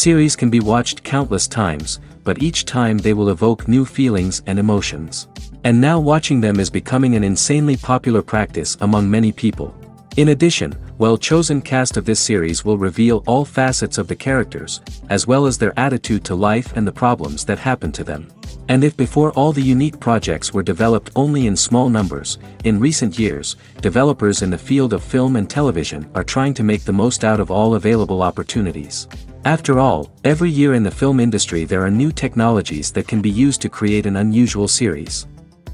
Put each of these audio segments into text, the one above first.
Series can be watched countless times, but each time they will evoke new feelings and emotions. And now watching them is becoming an insanely popular practice among many people. In addition, well-chosen cast of this series will reveal all facets of the characters, as well as their attitude to life and the problems that happen to them. And if before all the unique projects were developed only in small numbers, in recent years, developers in the field of film and television are trying to make the most out of all available opportunities. After all, every year in the film industry there are new technologies that can be used to create an unusual series.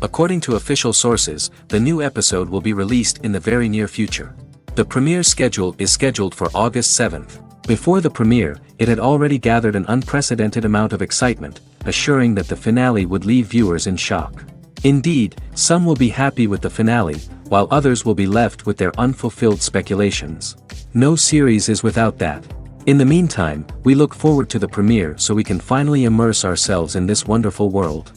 According to official sources, the new episode will be released in the very near future. The premiere schedule is scheduled for August 7th. Before the premiere, it had already gathered an unprecedented amount of excitement, assuring that the finale would leave viewers in shock. Indeed, some will be happy with the finale, while others will be left with their unfulfilled speculations. No series is without that. In the meantime, we look forward to the premiere so we can finally immerse ourselves in this wonderful world.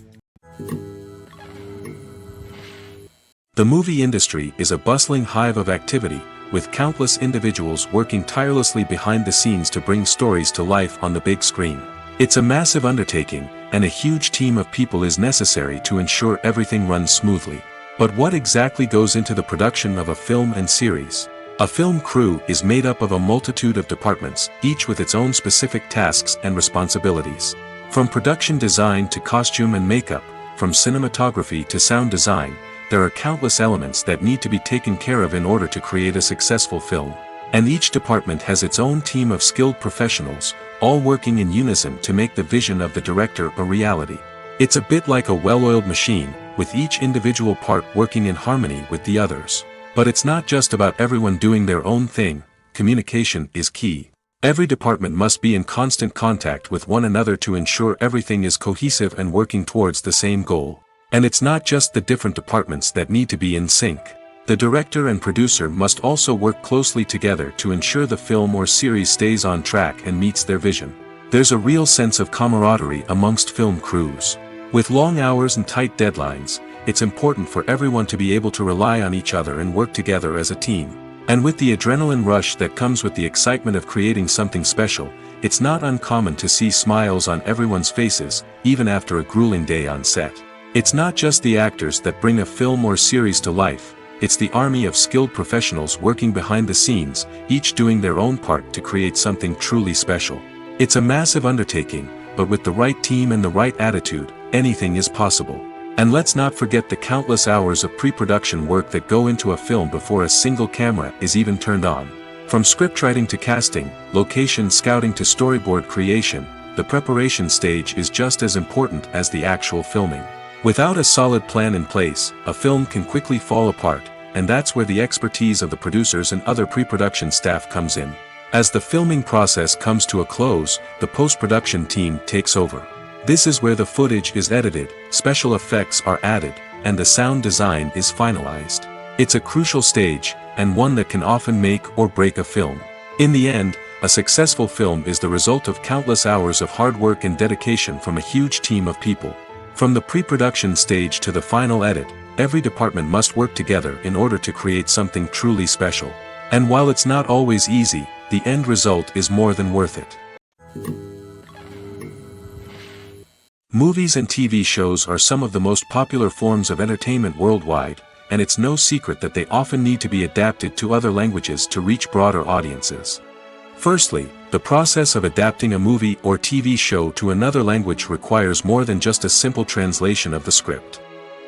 The movie industry is a bustling hive of activity, with countless individuals working tirelessly behind the scenes to bring stories to life on the big screen. It's a massive undertaking, and a huge team of people is necessary to ensure everything runs smoothly. But what exactly goes into the production of a film and series? A film crew is made up of a multitude of departments, each with its own specific tasks and responsibilities. From production design to costume and makeup, from cinematography to sound design, there are countless elements that need to be taken care of in order to create a successful film. And each department has its own team of skilled professionals, all working in unison to make the vision of the director a reality. It's a bit like a well-oiled machine, with each individual part working in harmony with the others. But it's not just about everyone doing their own thing. Communication is key. Every department must be in constant contact with one another to ensure everything is cohesive and working towards the same goal. And it's not just the different departments that need to be in sync. The director and producer must also work closely together to ensure the film or series stays on track and meets their vision. There's a real sense of camaraderie amongst film crews. With long hours and tight deadlines, it's important for everyone to be able to rely on each other and work together as a team. And with the adrenaline rush that comes with the excitement of creating something special, it's not uncommon to see smiles on everyone's faces, even after a grueling day on set. It's not just the actors that bring a film or series to life, it's the army of skilled professionals working behind the scenes, each doing their own part to create something truly special. It's a massive undertaking, but with the right team and the right attitude, anything is possible. And let's not forget the countless hours of pre-production work that go into a film before a single camera is even turned on. From scriptwriting to casting, location scouting to storyboard creation, the preparation stage is just as important as the actual filming. Without a solid plan in place, a film can quickly fall apart, and that's where the expertise of the producers and other pre-production staff comes in. As the filming process comes to a close, the post-production team takes over. This is where the footage is edited, special effects are added, and the sound design is finalized. It's a crucial stage, and one that can often make or break a film. In the end, a successful film is the result of countless hours of hard work and dedication from a huge team of people. From the pre-production stage to the final edit, every department must work together in order to create something truly special. And while it's not always easy, the end result is more than worth it. Movies and TV shows are some of the most popular forms of entertainment worldwide, and it's no secret that they often need to be adapted to other languages to reach broader audiences. Firstly, the process of adapting a movie or TV show to another language requires more than just a simple translation of the script.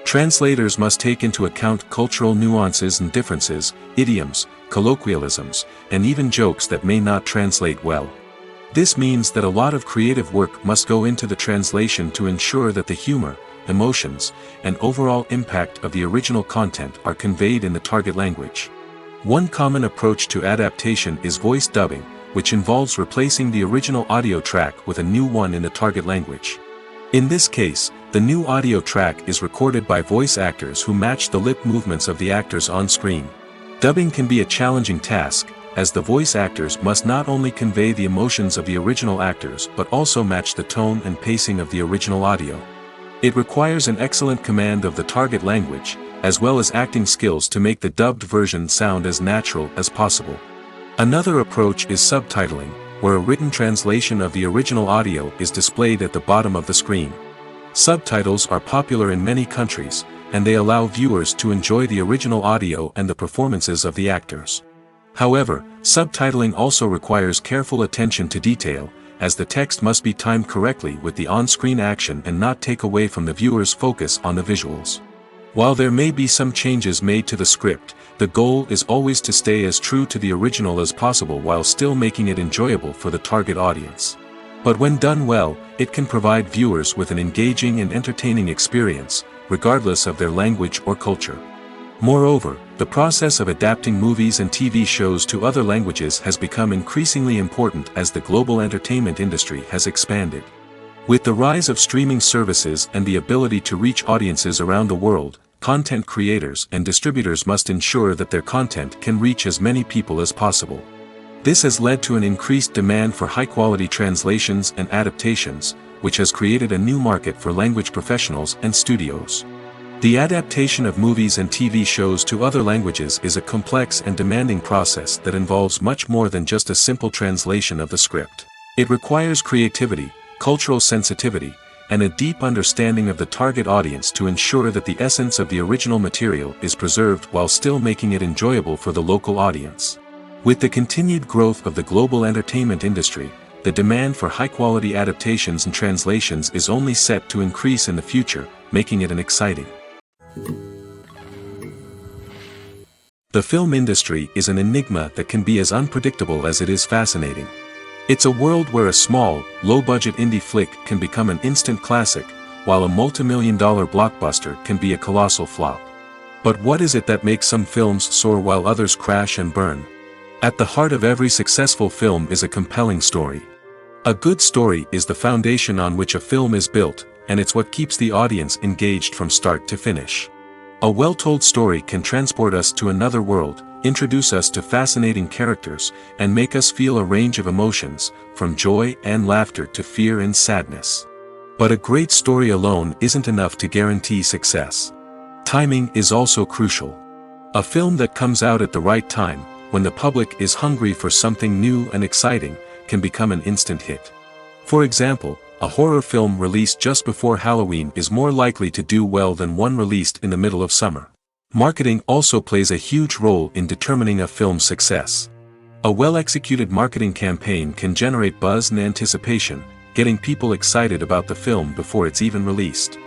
Translators must take into account cultural nuances and differences, idioms, colloquialisms, and even jokes that may not translate well. This means that a lot of creative work must go into the translation to ensure that the humor, emotions, and overall impact of the original content are conveyed in the target language. One common approach to adaptation is voice dubbing, which involves replacing the original audio track with a new one in the target language. In this case, the new audio track is recorded by voice actors who match the lip movements of the actors on screen. Dubbing can be a challenging task, as the voice actors must not only convey the emotions of the original actors but also match the tone and pacing of the original audio. It requires an excellent command of the target language, as well as acting skills to make the dubbed version sound as natural as possible. Another approach is subtitling, where a written translation of the original audio is displayed at the bottom of the screen. Subtitles are popular in many countries, and they allow viewers to enjoy the original audio and the performances of the actors. However, subtitling also requires careful attention to detail, as the text must be timed correctly with the on-screen action and not take away from the viewer's focus on the visuals. While there may be some changes made to the script, the goal is always to stay as true to the original as possible while still making it enjoyable for the target audience. But when done well, it can provide viewers with an engaging and entertaining experience, regardless of their language or culture. Moreover, the process of adapting movies and TV shows to other languages has become increasingly important as the global entertainment industry has expanded. With the rise of streaming services and the ability to reach audiences around the world, content creators and distributors must ensure that their content can reach as many people as possible. This has led to an increased demand for high-quality translations and adaptations, which has created a new market for language professionals and studios. The adaptation of movies and TV shows to other languages is a complex and demanding process that involves much more than just a simple translation of the script. It requires creativity, cultural sensitivity, and a deep understanding of the target audience to ensure that the essence of the original material is preserved while still making it enjoyable for the local audience. With the continued growth of the global entertainment industry, the demand for high-quality adaptations and translations is only set to increase in the future, making it an exciting. The film industry is an enigma that can be as unpredictable as it is fascinating. It's a world where a small, low-budget indie flick can become an instant classic, while a multi-million-dollar blockbuster can be a colossal flop. But what is it that makes some films soar while others crash and burn? At the heart of every successful film is a compelling story. A good story is the foundation on which a film is built, and it's what keeps the audience engaged from start to finish. A well-told story can transport us to another world, introduce us to fascinating characters, and make us feel a range of emotions, from joy and laughter to fear and sadness. But a great story alone isn't enough to guarantee success. Timing is also crucial. A film that comes out at the right time, when the public is hungry for something new and exciting, can become an instant hit. For example, a horror film released just before Halloween is more likely to do well than one released in the middle of summer. Marketing also plays a huge role in determining a film's success. A well-executed marketing campaign can generate buzz and anticipation, getting people excited about the film before it's even released.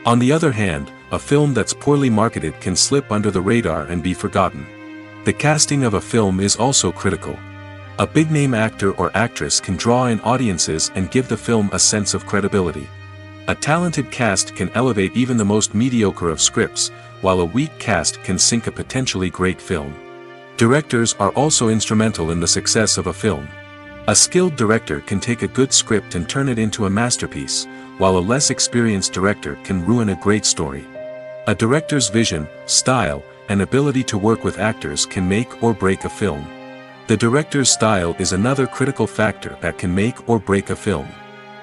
On the other hand, a film that's poorly marketed can slip under the radar and be forgotten. The casting of a film is also critical. A big-name actor or actress can draw in audiences and give the film a sense of credibility. A talented cast can elevate even the most mediocre of scripts, while a weak cast can sink a potentially great film. Directors are also instrumental in the success of a film. A skilled director can take a good script and turn it into a masterpiece, while a less experienced director can ruin a great story. A director's vision, style, and ability to work with actors can make or break a film. The director's style is another critical factor that can make or break a film.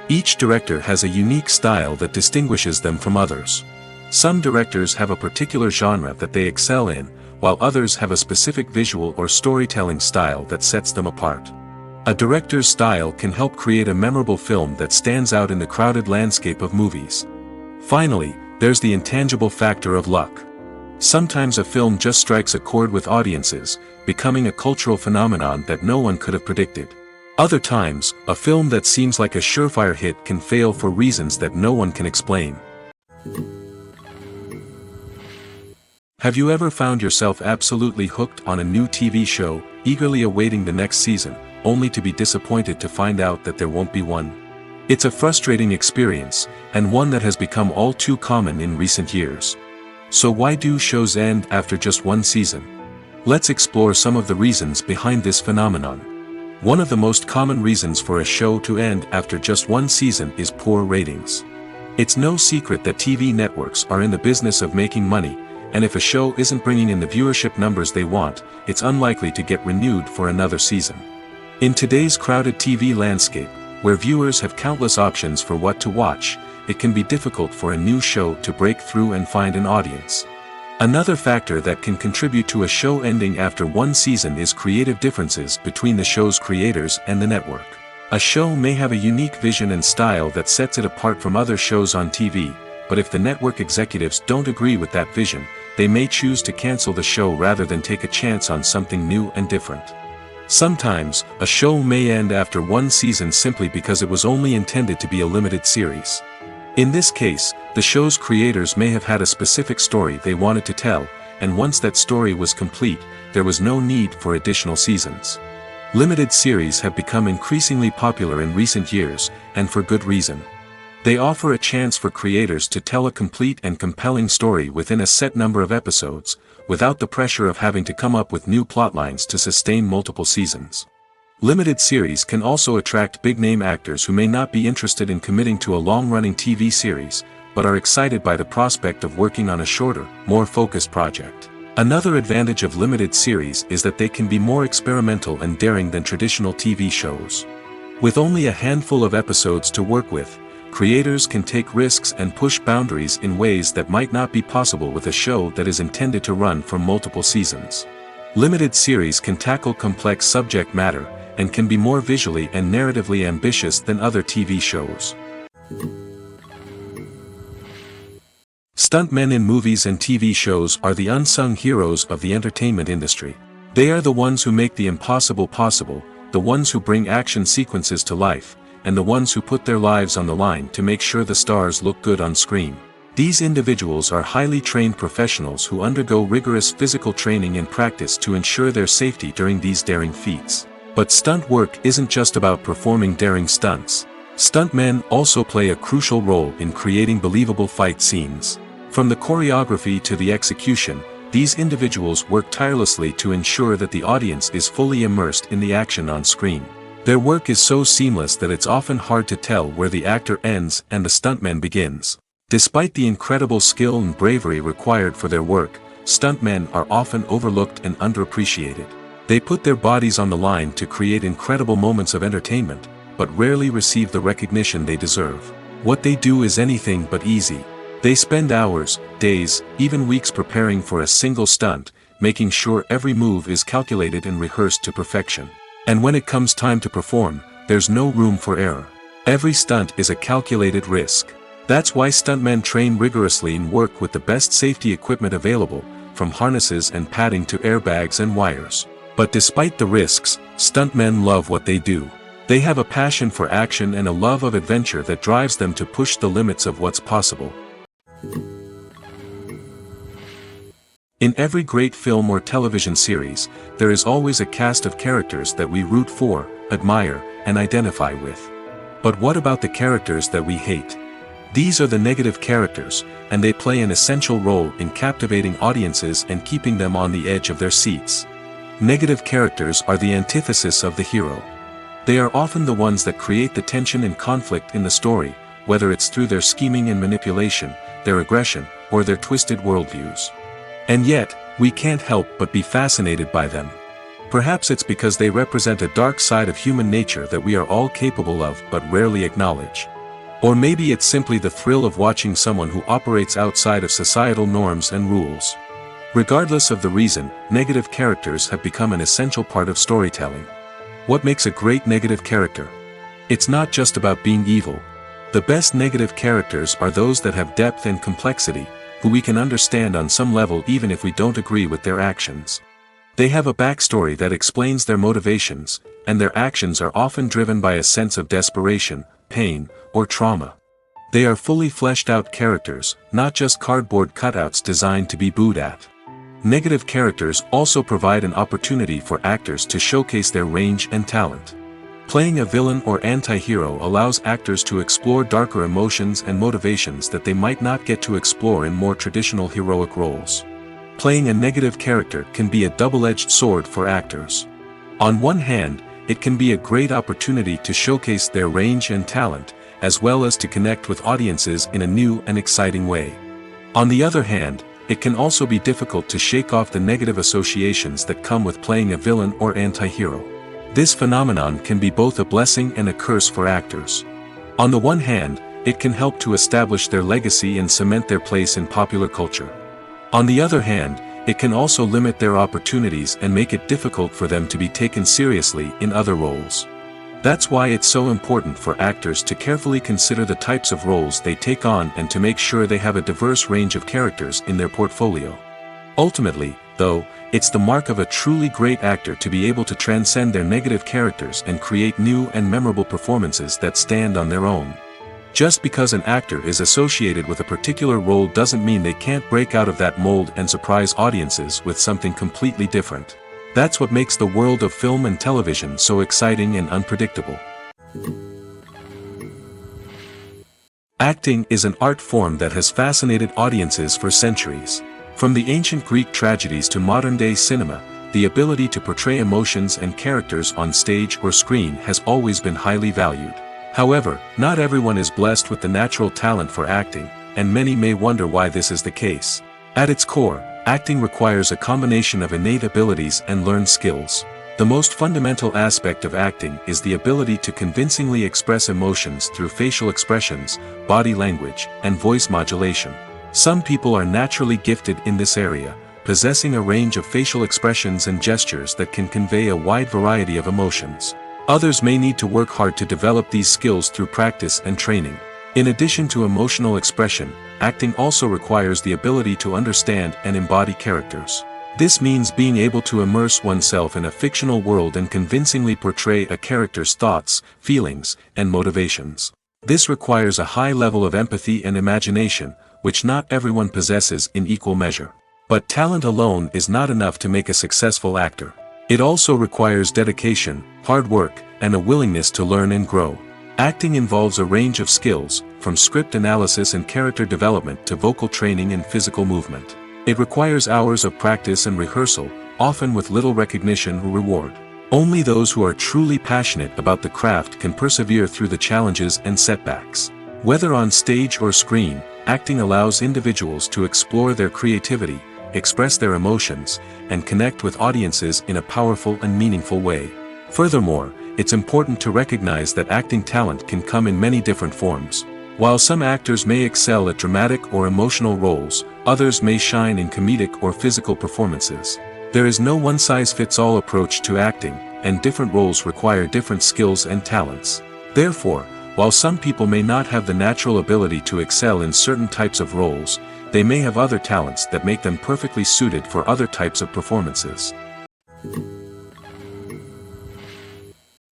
Each director has a unique style that distinguishes them from others. Some directors have a particular genre that they excel in, while others have a specific visual or storytelling style that sets them apart. A director's style can help create a memorable film that stands out in the crowded landscape of movies. Finally, there's the intangible factor of luck. Sometimes a film just strikes a chord with audiences, becoming a cultural phenomenon that no one could have predicted. Other times, a film that seems like a surefire hit can fail for reasons that no one can explain. Have you ever found yourself absolutely hooked on a new TV show, eagerly awaiting the next season, only to be disappointed to find out that there won't be one? It's a frustrating experience, and one that has become all too common in recent years. So why do shows end after just one season? Let's explore some of the reasons behind this phenomenon. One of the most common reasons for a show to end after just one season is poor ratings. It's no secret that TV networks are in the business of making money, and if a show isn't bringing in the viewership numbers they want, it's unlikely to get renewed for another season. In today's crowded TV landscape, where viewers have countless options for what to watch, it can be difficult for a new show to break through and find an audience. Another factor that can contribute to a show ending after one season is creative differences between the show's creators and the network. A show may have a unique vision and style that sets it apart from other shows on TV, but if the network executives don't agree with that vision, they may choose to cancel the show rather than take a chance on something new and different. Sometimes, a show may end after one season simply because it was only intended to be a limited series. In this case, the show's creators may have had a specific story they wanted to tell, and once that story was complete, there was no need for additional seasons. Limited series have become increasingly popular in recent years, and for good reason. They offer a chance for creators to tell a complete and compelling story within a set number of episodes, without the pressure of having to come up with new plotlines to sustain multiple seasons. Limited series can also attract big-name actors who may not be interested in committing to a long-running TV series, but are excited by the prospect of working on a shorter, more focused project. Another advantage of limited series is that they can be more experimental and daring than traditional TV shows. With only a handful of episodes to work with, creators can take risks and push boundaries in ways that might not be possible with a show that is intended to run for multiple seasons. Limited series can tackle complex subject matter, and can be more visually and narratively ambitious than other TV shows. Stuntmen in movies and TV shows are the unsung heroes of the entertainment industry. They are the ones who make the impossible possible, the ones who bring action sequences to life, and the ones who put their lives on the line to make sure the stars look good on screen. These individuals are highly trained professionals who undergo rigorous physical training and practice to ensure their safety during these daring feats. But stunt work isn't just about performing daring stunts. Stuntmen also play a crucial role in creating believable fight scenes. From the choreography to the execution, these individuals work tirelessly to ensure that the audience is fully immersed in the action on screen. Their work is so seamless that it's often hard to tell where the actor ends and the stuntman begins. Despite the incredible skill and bravery required for their work, stuntmen are often overlooked and underappreciated. They put their bodies on the line to create incredible moments of entertainment, but rarely receive the recognition they deserve. What they do is anything but easy. They spend hours, days, even weeks preparing for a single stunt, making sure every move is calculated and rehearsed to perfection. And when it comes time to perform, there's no room for error. Every stunt is a calculated risk. That's why stuntmen train rigorously and work with the best safety equipment available, from harnesses and padding to airbags and wires. But despite the risks, stuntmen love what they do. They have a passion for action and a love of adventure that drives them to push the limits of what's possible. In every great film or television series, there is always a cast of characters that we root for, admire, and identify with. But what about the characters that we hate? These are the negative characters, and they play an essential role in captivating audiences and keeping them on the edge of their seats. Negative characters are the antithesis of the hero. They are often the ones that create the tension and conflict in the story, whether it's through their scheming and manipulation, their aggression, or their twisted worldviews. And yet, we can't help but be fascinated by them. Perhaps it's because they represent a dark side of human nature that we are all capable of but rarely acknowledge. Or maybe it's simply the thrill of watching someone who operates outside of societal norms and rules. Regardless of the reason, negative characters have become an essential part of storytelling. What makes a great negative character? It's not just about being evil. The best negative characters are those that have depth and complexity, who we can understand on some level even if we don't agree with their actions. They have a backstory that explains their motivations, and their actions are often driven by a sense of desperation, pain, or trauma. They are fully fleshed out characters, not just cardboard cutouts designed to be booed at. Negative characters also provide an opportunity for actors to showcase their range and talent. Playing a villain or anti-hero allows actors to explore darker emotions and motivations that they might not get to explore in more traditional heroic roles. Playing a negative character can be a double-edged sword for actors. On one hand, it can be a great opportunity to showcase their range and talent, as well as to connect with audiences in a new and exciting way. On the other hand, it can also be difficult to shake off the negative associations that come with playing a villain or anti-hero. This phenomenon can be both a blessing and a curse for actors. On the one hand, it can help to establish their legacy and cement their place in popular culture. On the other hand, it can also limit their opportunities and make it difficult for them to be taken seriously in other roles. That's why it's so important for actors to carefully consider the types of roles they take on and to make sure they have a diverse range of characters in their portfolio. Ultimately, though, it's the mark of a truly great actor to be able to transcend their negative characters and create new and memorable performances that stand on their own. Just because an actor is associated with a particular role doesn't mean they can't break out of that mold and surprise audiences with something completely different. That's what makes the world of film and television so exciting and unpredictable. Acting is an art form that has fascinated audiences for centuries. From the ancient Greek tragedies to modern-day cinema, the ability to portray emotions and characters on stage or screen has always been highly valued. However, not everyone is blessed with the natural talent for acting, and many may wonder why this is the case. At its core, acting requires a combination of innate abilities and learned skills. The most fundamental aspect of acting is the ability to convincingly express emotions through facial expressions, body language, and voice modulation. Some people are naturally gifted in this area, possessing a range of facial expressions and gestures that can convey a wide variety of emotions. Others may need to work hard to develop these skills through practice and training. In addition to emotional expression, acting also requires the ability to understand and embody characters. This means being able to immerse oneself in a fictional world and convincingly portray a character's thoughts, feelings, and motivations. This requires a high level of empathy and imagination, which not everyone possesses in equal measure. But talent alone is not enough to make a successful actor. It also requires dedication, hard work, and a willingness to learn and grow. Acting involves a range of skills, from script analysis and character development to vocal training and physical movement. It requires hours of practice and rehearsal, often with little recognition or reward. Only those who are truly passionate about the craft can persevere through the challenges and setbacks. Whether on stage or screen, acting allows individuals to explore their creativity, express their emotions, and connect with audiences in a powerful and meaningful way. Furthermore, it's important to recognize that acting talent can come in many different forms. While some actors may excel at dramatic or emotional roles, others may shine in comedic or physical performances. There is no one-size-fits-all approach to acting, and different roles require different skills and talents. Therefore, while some people may not have the natural ability to excel in certain types of roles, they may have other talents that make them perfectly suited for other types of performances.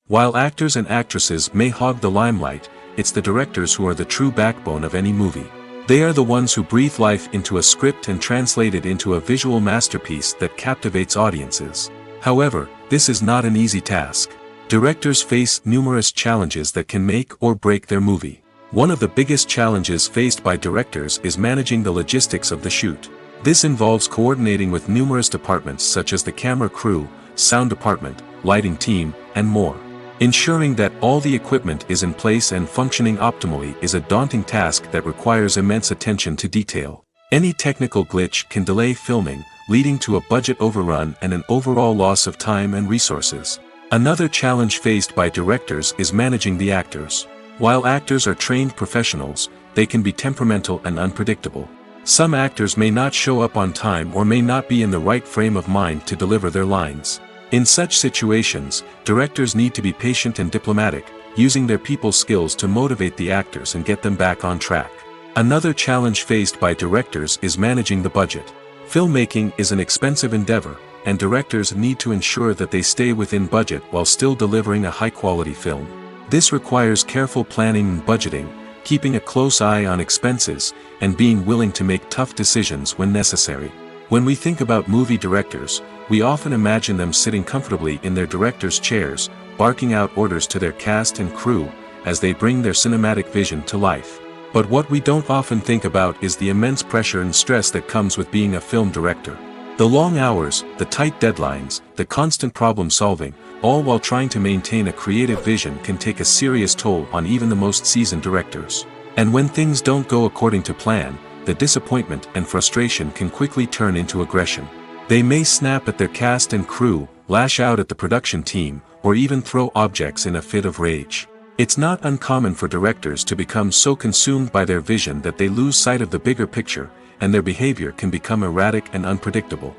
While actors and actresses may hog the limelight, it's the directors who are the true backbone of any movie. They are the ones who breathe life into a script and translate it into a visual masterpiece that captivates audiences. However, this is not an easy task. Directors face numerous challenges that can make or break their movie. One of the biggest challenges faced by directors is managing the logistics of the shoot. This involves coordinating with numerous departments such as the camera crew, sound department, lighting team, and more. Ensuring that all the equipment is in place and functioning optimally is a daunting task that requires immense attention to detail. Any technical glitch can delay filming, leading to a budget overrun and an overall loss of time and resources. Another challenge faced by directors is managing the actors. While actors are trained professionals, they can be temperamental and unpredictable. Some actors may not show up on time or may not be in the right frame of mind to deliver their lines. In such situations, directors need to be patient and diplomatic, using their people skills to motivate the actors and get them back on track. Another challenge faced by directors is managing the budget. Filmmaking is an expensive endeavor, and directors need to ensure that they stay within budget while still delivering a high-quality film. This requires careful planning and budgeting, keeping a close eye on expenses, and being willing to make tough decisions when necessary. When we think about movie directors, we often imagine them sitting comfortably in their director's chairs, barking out orders to their cast and crew, as they bring their cinematic vision to life. But what we don't often think about is the immense pressure and stress that comes with being a film director. The long hours, the tight deadlines, the constant problem solving, all while trying to maintain a creative vision can take a serious toll on even the most seasoned directors. And when things don't go according to plan, the disappointment and frustration can quickly turn into aggression. They may snap at their cast and crew, lash out at the production team, or even throw objects in a fit of rage. It's not uncommon for directors to become so consumed by their vision that they lose sight of the bigger picture, and their behavior can become erratic and unpredictable.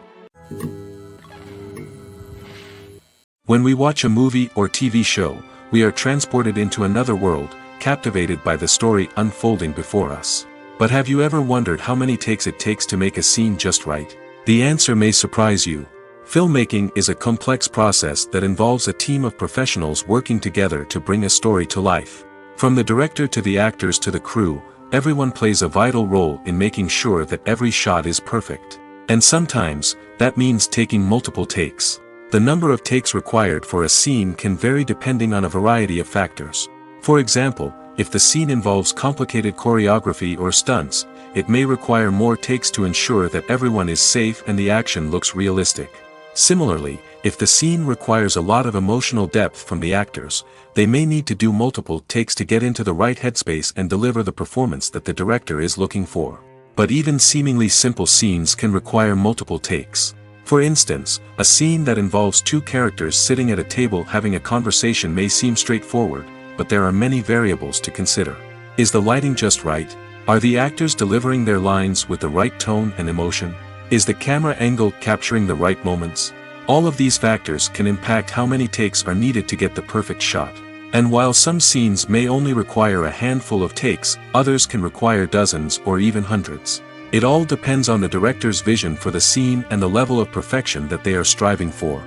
When we watch a movie or TV show, we are transported into another world, captivated by the story unfolding before us. But have you ever wondered how many takes it takes to make a scene just right? The answer may surprise you. Filmmaking is a complex process that involves a team of professionals working together to bring a story to life. From the director to the actors to the crew, everyone plays a vital role in making sure that every shot is perfect. And sometimes, that means taking multiple takes. The number of takes required for a scene can vary depending on a variety of factors. For example, if the scene involves complicated choreography or stunts, it may require more takes to ensure that everyone is safe and the action looks realistic. Similarly, if the scene requires a lot of emotional depth from the actors, they may need to do multiple takes to get into the right headspace and deliver the performance that the director is looking for. But even seemingly simple scenes can require multiple takes. For instance, a scene that involves two characters sitting at a table having a conversation may seem straightforward, but there are many variables to consider. Is the lighting just right? Are the actors delivering their lines with the right tone and emotion? Is the camera angle capturing the right moments? All of these factors can impact how many takes are needed to get the perfect shot. And while some scenes may only require a handful of takes, others can require dozens or even hundreds. It all depends on the director's vision for the scene and the level of perfection that they are striving for.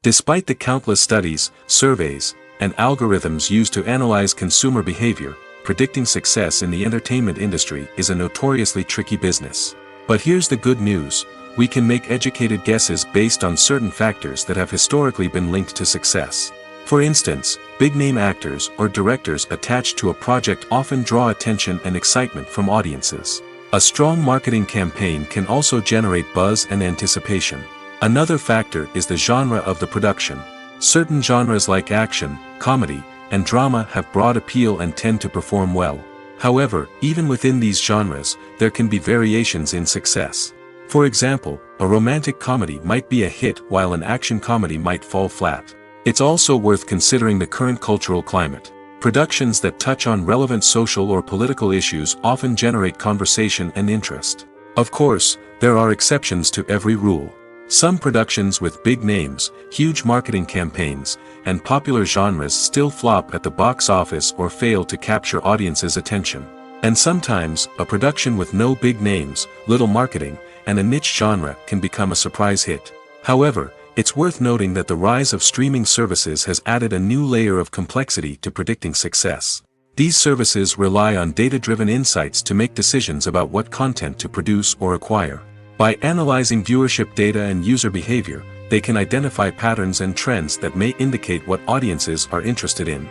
Despite the countless studies, surveys, and algorithms used to analyze consumer behavior, predicting success in the entertainment industry is a notoriously tricky business. But here's the good news: we can make educated guesses based on certain factors that have historically been linked to success. For instance, big-name actors or directors attached to a project often draw attention and excitement from audiences. A strong marketing campaign can also generate buzz and anticipation. Another factor is the genre of the production. Certain genres like action, comedy, and drama have broad appeal and tend to perform well. However, even within these genres, there can be variations in success. For example, a romantic comedy might be a hit while an action comedy might fall flat. It's also worth considering the current cultural climate. Productions that touch on relevant social or political issues often generate conversation and interest. Of course, there are exceptions to every rule. Some productions with big names, huge marketing campaigns, and popular genres still flop at the box office or fail to capture audiences' attention. And sometimes, a production with no big names, little marketing, and a niche genre can become a surprise hit. However, it's worth noting that the rise of streaming services has added a new layer of complexity to predicting success. These services rely on data-driven insights to make decisions about what content to produce or acquire. By analyzing viewership data and user behavior, they can identify patterns and trends that may indicate what audiences are interested in.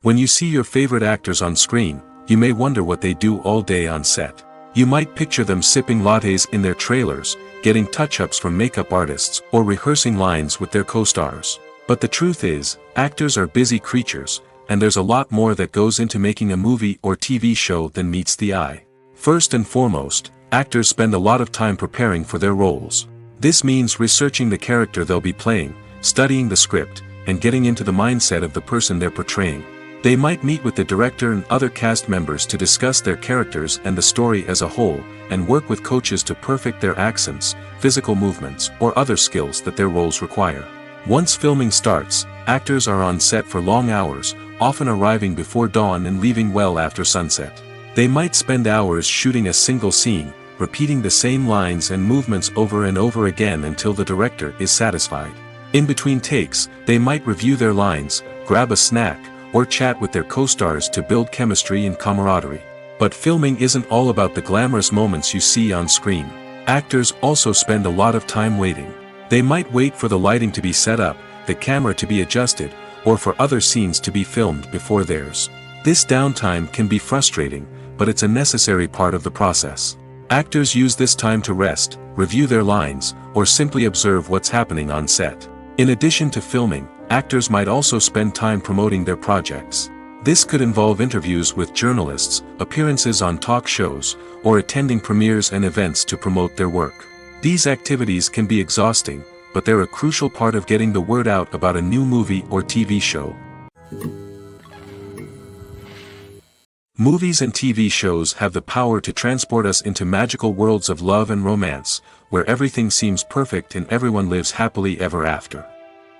When you see your favorite actors on screen, you may wonder what they do all day on set. You might picture them sipping lattes in their trailers, getting touch-ups from makeup artists, or rehearsing lines with their co-stars. But the truth is, actors are busy creatures, and there's a lot more that goes into making a movie or TV show than meets the eye. First and foremost, actors spend a lot of time preparing for their roles. This means researching the character they'll be playing, studying the script, and getting into the mindset of the person they're portraying. They might meet with the director and other cast members to discuss their characters and the story as a whole, and work with coaches to perfect their accents, physical movements, or other skills that their roles require. Once filming starts, actors are on set for long hours, often arriving before dawn and leaving well after sunset. They might spend hours shooting a single scene, repeating the same lines and movements over and over again until the director is satisfied. In between takes, they might review their lines, grab a snack, or chat with their co-stars to build chemistry and camaraderie. But filming isn't all about the glamorous moments you see on screen. Actors also spend a lot of time waiting. They might wait for the lighting to be set up, the camera to be adjusted, or for other scenes to be filmed before theirs. This downtime can be frustrating, but it's a necessary part of the process. Actors use this time to rest, review their lines, or simply observe what's happening on set. In addition to filming, actors might also spend time promoting their projects. This could involve interviews with journalists, appearances on talk shows, or attending premieres and events to promote their work. These activities can be exhausting, but they're a crucial part of getting the word out about a new movie or TV show. Movies and TV shows have the power to transport us into magical worlds of love and romance, where everything seems perfect and everyone lives happily ever after.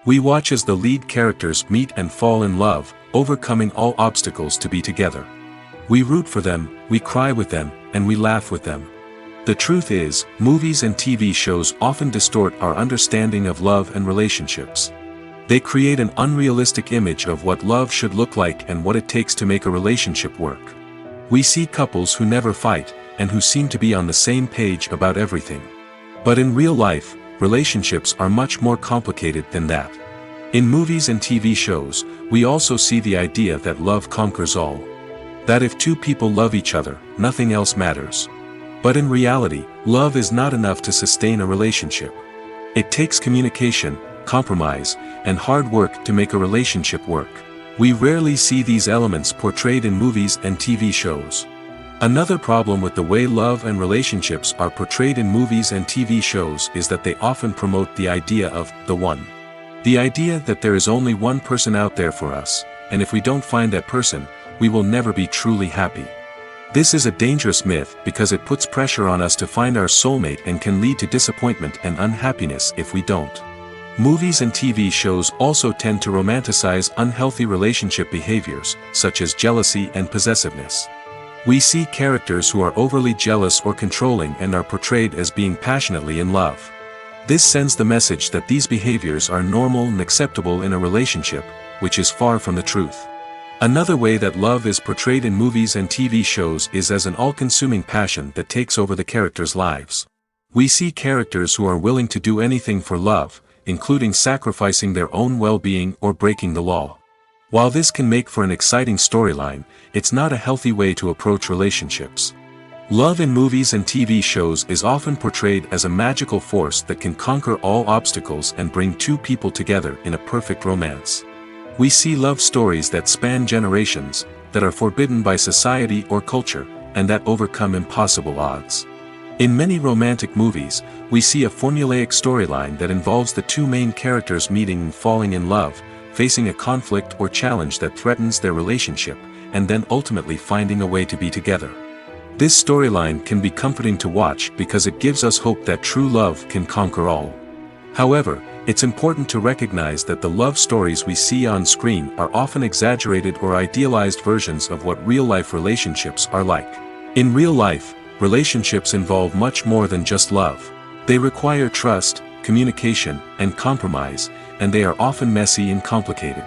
We watch as the lead characters meet and fall in love, overcoming all obstacles to be together. We root for them, we cry with them, and we laugh with them. The truth is, movies and TV shows often distort our understanding of love and relationships. They create an unrealistic image of what love should look like and what it takes to make a relationship work. We see couples who never fight, and who seem to be on the same page about everything. But in real life, relationships are much more complicated than that. In movies and TV shows, we also see the idea that love conquers all. That if two people love each other, nothing else matters. But in reality, love is not enough to sustain a relationship. It takes communication, compromise, and hard work to make a relationship work. We rarely see these elements portrayed in movies and TV shows. Another problem with the way love and relationships are portrayed in movies and TV shows is that they often promote the idea of the one. The idea that there is only one person out there for us, and if we don't find that person, we will never be truly happy. This is a dangerous myth because it puts pressure on us to find our soulmate and can lead to disappointment and unhappiness if we don't. Movies and TV shows also tend to romanticize unhealthy relationship behaviors, such as jealousy and possessiveness. We see characters who are overly jealous or controlling and are portrayed as being passionately in love. This sends the message that these behaviors are normal and acceptable in a relationship, which is far from the truth. Another way that love is portrayed in movies and TV shows is as an all-consuming passion that takes over the characters' lives. We see characters who are willing to do anything for love, including sacrificing their own well-being or breaking the law. While this can make for an exciting storyline, it's not a healthy way to approach relationships. Love in movies and TV shows is often portrayed as a magical force that can conquer all obstacles and bring two people together in a perfect romance. We see love stories that span generations, that are forbidden by society or culture, and that overcome impossible odds. In many romantic movies, we see a formulaic storyline that involves the two main characters meeting and falling in love, facing a conflict or challenge that threatens their relationship, and then ultimately finding a way to be together. This storyline can be comforting to watch because it gives us hope that true love can conquer all. However, it's important to recognize that the love stories we see on screen are often exaggerated or idealized versions of what real-life relationships are like. In real life, relationships involve much more than just love. They require trust, communication, and compromise, and they are often messy and complicated.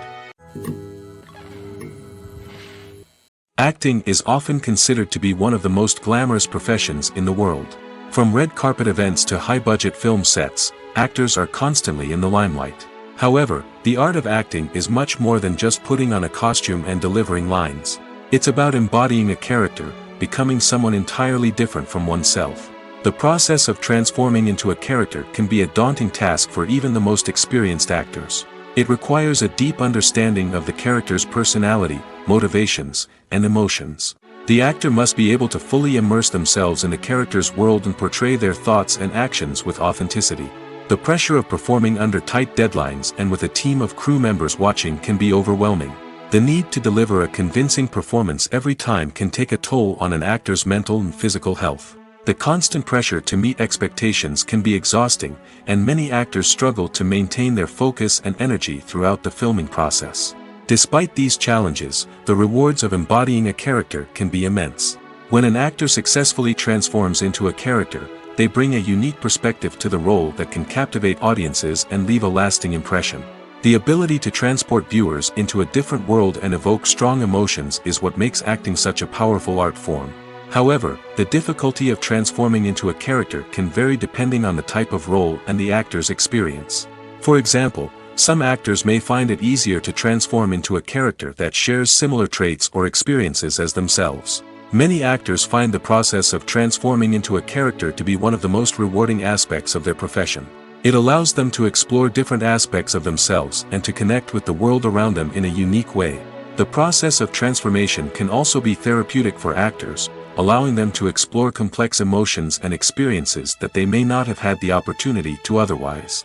Acting is often considered to be one of the most glamorous professions in the world. From red carpet events to high-budget film sets, actors are constantly in the limelight. However, the art of acting is much more than just putting on a costume and delivering lines. It's about embodying a character, becoming someone entirely different from oneself. The process of transforming into a character can be a daunting task for even the most experienced actors. It requires a deep understanding of the character's personality, motivations, and emotions. The actor must be able to fully immerse themselves in the character's world and portray their thoughts and actions with authenticity. The pressure of performing under tight deadlines and with a team of crew members watching can be overwhelming. The need to deliver a convincing performance every time can take a toll on an actor's mental and physical health. The constant pressure to meet expectations can be exhausting, and many actors struggle to maintain their focus and energy throughout the filming process. Despite these challenges, the rewards of embodying a character can be immense. When an actor successfully transforms into a character, they bring a unique perspective to the role that can captivate audiences and leave a lasting impression. The ability to transport viewers into a different world and evoke strong emotions is what makes acting such a powerful art form. However, the difficulty of transforming into a character can vary depending on the type of role and the actor's experience. For example, some actors may find it easier to transform into a character that shares similar traits or experiences as themselves. Many actors find the process of transforming into a character to be one of the most rewarding aspects of their profession. It allows them to explore different aspects of themselves and to connect with the world around them in a unique way. The process of transformation can also be therapeutic for actors, allowing them to explore complex emotions and experiences that they may not have had the opportunity to otherwise.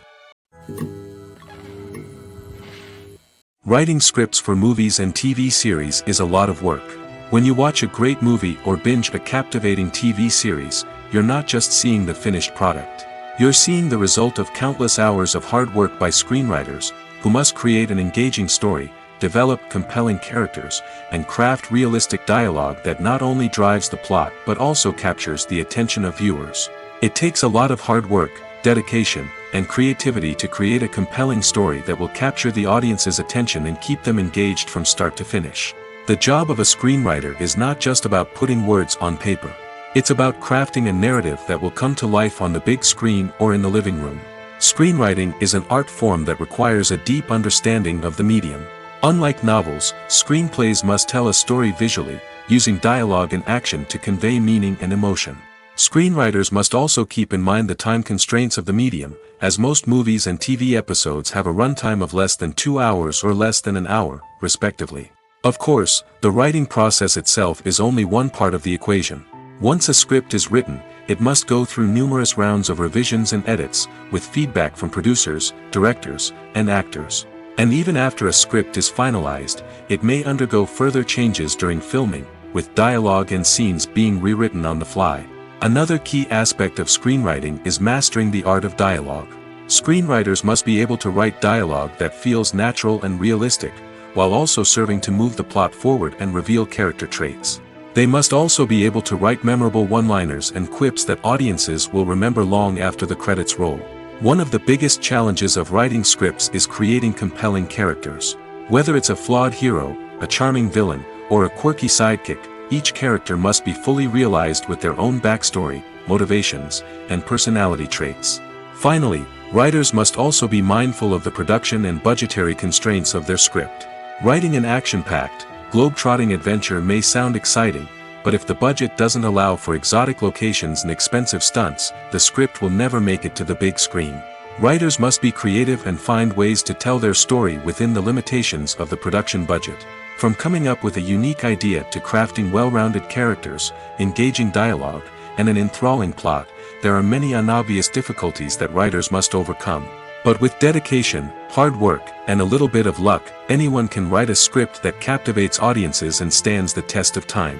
Writing scripts for movies and TV series is a lot of work. When you watch a great movie or binge a captivating TV series, you're not just seeing the finished product. You're seeing the result of countless hours of hard work by screenwriters, who must create an engaging story, develop compelling characters, and craft realistic dialogue that not only drives the plot but also captures the attention of viewers. It takes a lot of hard work, dedication, and creativity to create a compelling story that will capture the audience's attention and keep them engaged from start to finish. The job of a screenwriter is not just about putting words on paper. It's about crafting a narrative that will come to life on the big screen or in the living room. Screenwriting is an art form that requires a deep understanding of the medium. Unlike novels, screenplays must tell a story visually, using dialogue and action to convey meaning and emotion. Screenwriters must also keep in mind the time constraints of the medium, as most movies and TV episodes have a runtime of less than 2 hours or less than an hour, respectively. Of course, the writing process itself is only one part of the equation. Once a script is written, it must go through numerous rounds of revisions and edits, with feedback from producers, directors, and actors. And even after a script is finalized, it may undergo further changes during filming, with dialogue and scenes being rewritten on the fly. Another key aspect of screenwriting is mastering the art of dialogue. Screenwriters must be able to write dialogue that feels natural and realistic, while also serving to move the plot forward and reveal character traits. They must also be able to write memorable one-liners and quips that audiences will remember long after the credits roll. One of the biggest challenges of writing scripts is creating compelling characters. Whether it's a flawed hero, a charming villain, or a quirky sidekick, each character must be fully realized with their own backstory, motivations, and personality traits. Finally, writers must also be mindful of the production and budgetary constraints of their script. Writing an action-packed, globe-trotting adventure may sound exciting, but if the budget doesn't allow for exotic locations and expensive stunts, the script will never make it to the big screen. Writers must be creative and find ways to tell their story within the limitations of the production budget. From coming up with a unique idea to crafting well-rounded characters, engaging dialogue, and an enthralling plot, there are many unobvious difficulties that writers must overcome. But with dedication, hard work, and a little bit of luck, anyone can write a script that captivates audiences and stands the test of time.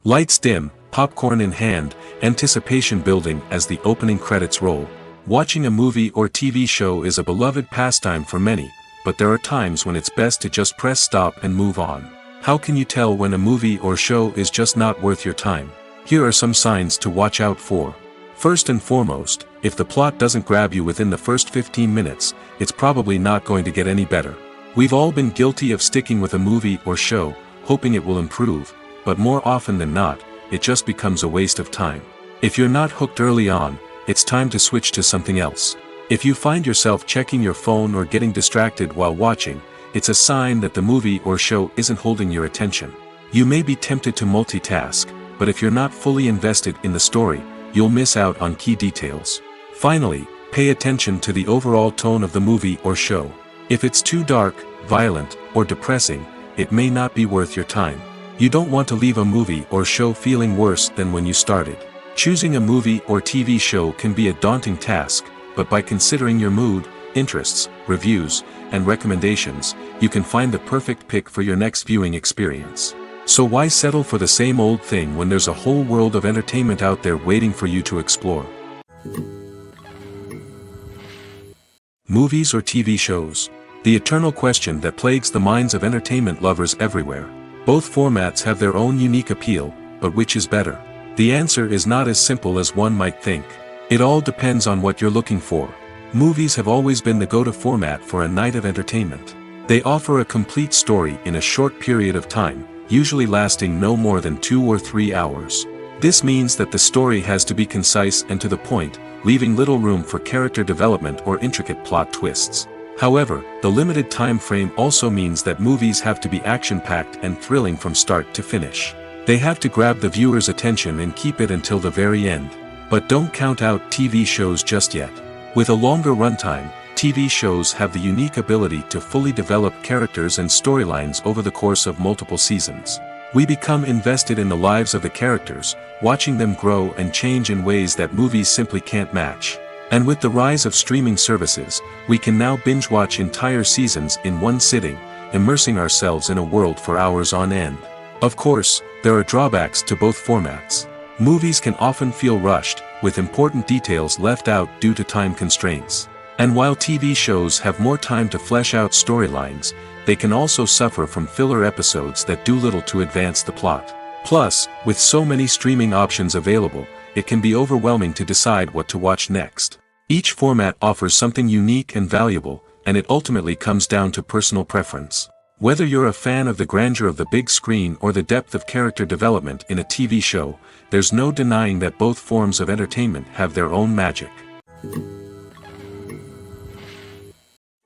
Lights dim, popcorn in hand, anticipation building as the opening credits roll. Watching a movie or TV show is a beloved pastime for many, but there are times when it's best to just press stop and move on. How can you tell when a movie or show is just not worth your time? Here are some signs to watch out for. First and foremost, if the plot doesn't grab you within the first 15 minutes, it's probably not going to get any better. We've all been guilty of sticking with a movie or show, hoping it will improve, but more often than not, it just becomes a waste of time. If you're not hooked early on, it's time to switch to something else. If you find yourself checking your phone or getting distracted while watching, it's a sign that the movie or show isn't holding your attention. You may be tempted to multitask, but if you're not fully invested in the story, you'll miss out on key details. Finally, pay attention to the overall tone of the movie or show. If it's too dark, violent, or depressing, it may not be worth your time. You don't want to leave a movie or show feeling worse than when you started. Choosing a movie or TV show can be a daunting task, but by considering your mood, interests, reviews, and recommendations, you can find the perfect pick for your next viewing experience. So why settle for the same old thing when there's a whole world of entertainment out there waiting for you to explore? Movies or TV shows? The eternal question that plagues the minds of entertainment lovers everywhere. Both formats have their own unique appeal, but which is better? The answer is not as simple as one might think. It all depends on what you're looking for. Movies have always been the go-to format for a night of entertainment. They offer a complete story in a short period of time, usually lasting no more than 2 or 3 hours. This means that the story has to be concise and to the point, leaving little room for character development or intricate plot twists. However, the limited time frame also means that movies have to be action-packed and thrilling from start to finish. They have to grab the viewer's attention and keep it until the very end. But don't count out TV shows just yet. With a longer runtime, TV shows have the unique ability to fully develop characters and storylines over the course of multiple seasons. We become invested in the lives of the characters, watching them grow and change in ways that movies simply can't match. And with the rise of streaming services, we can now binge-watch entire seasons in one sitting, immersing ourselves in a world for hours on end. Of course, there are drawbacks to both formats. Movies can often feel rushed, with important details left out due to time constraints. And while TV shows have more time to flesh out storylines, they can also suffer from filler episodes that do little to advance the plot. Plus, with so many streaming options available, it can be overwhelming to decide what to watch next. Each format offers something unique and valuable, and it ultimately comes down to personal preference. Whether you're a fan of the grandeur of the big screen or the depth of character development in a TV show, there's no denying that both forms of entertainment have their own magic.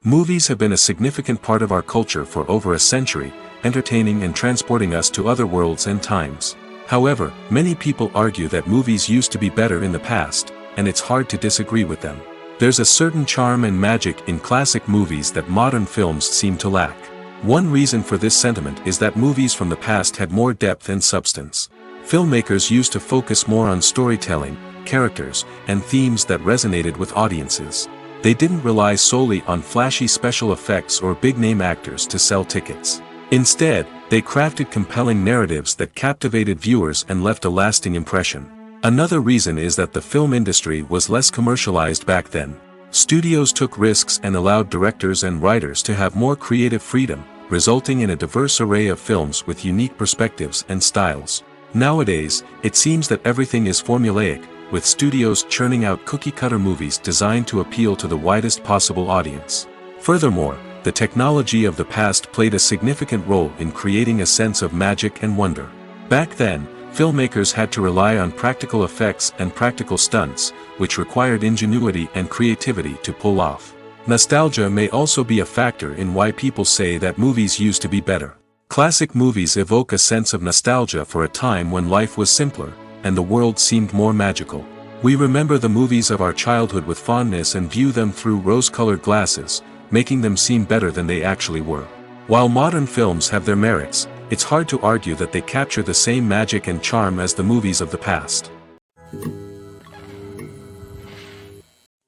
Movies have been a significant part of our culture for over a century, entertaining and transporting us to other worlds and times. However, many people argue that movies used to be better in the past, and it's hard to disagree with them. There's a certain charm and magic in classic movies that modern films seem to lack. One reason for this sentiment is that movies from the past had more depth and substance. Filmmakers used to focus more on storytelling, characters, and themes that resonated with audiences. They didn't rely solely on flashy special effects or big-name actors to sell tickets. Instead, they crafted compelling narratives that captivated viewers and left a lasting impression. Another reason is that the film industry was less commercialized back then. Studios took risks and allowed directors and writers to have more creative freedom, resulting in a diverse array of films with unique perspectives and styles. Nowadays, it seems that everything is formulaic, with studios churning out cookie-cutter movies designed to appeal to the widest possible audience. Furthermore, the technology of the past played a significant role in creating a sense of magic and wonder. Back then, filmmakers had to rely on practical effects and practical stunts, which required ingenuity and creativity to pull off. Nostalgia may also be a factor in why people say that movies used to be better. Classic movies evoke a sense of nostalgia for a time when life was simpler, and the world seemed more magical. We remember the movies of our childhood with fondness and view them through rose-colored glasses, making them seem better than they actually were. While modern films have their merits, it's hard to argue that they capture the same magic and charm as the movies of the past.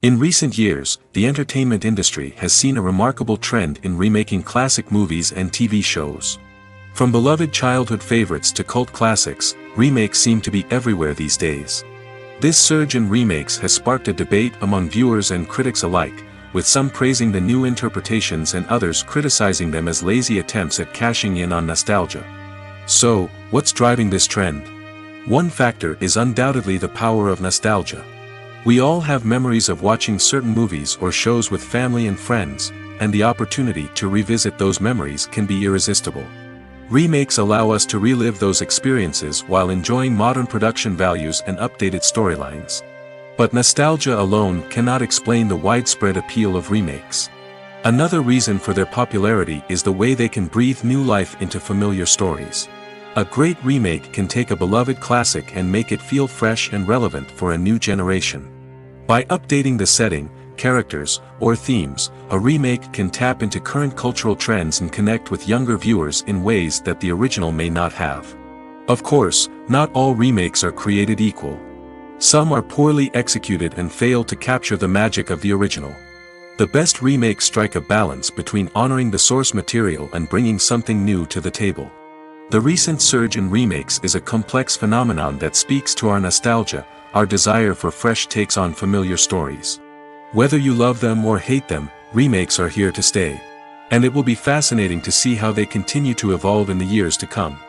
In recent years, the entertainment industry has seen a remarkable trend in remaking classic movies and TV shows. From beloved childhood favorites to cult classics, remakes seem to be everywhere these days. This surge in remakes has sparked a debate among viewers and critics alike, with some praising the new interpretations and others criticizing them as lazy attempts at cashing in on nostalgia. So, what's driving this trend? One factor is undoubtedly the power of nostalgia. We all have memories of watching certain movies or shows with family and friends, and the opportunity to revisit those memories can be irresistible. Remakes allow us to relive those experiences while enjoying modern production values and updated storylines. But nostalgia alone cannot explain the widespread appeal of remakes. Another reason for their popularity is the way they can breathe new life into familiar stories. A great remake can take a beloved classic and make it feel fresh and relevant for a new generation. By updating the setting, characters, or themes, a remake can tap into current cultural trends and connect with younger viewers in ways that the original may not have. Of course, not all remakes are created equal. Some are poorly executed and fail to capture the magic of the original. The best remakes strike a balance between honoring the source material and bringing something new to the table. The recent surge in remakes is a complex phenomenon that speaks to our nostalgia, our desire for fresh takes on familiar stories. Whether you love them or hate them, remakes are here to stay. And it will be fascinating to see how they continue to evolve in the years to come.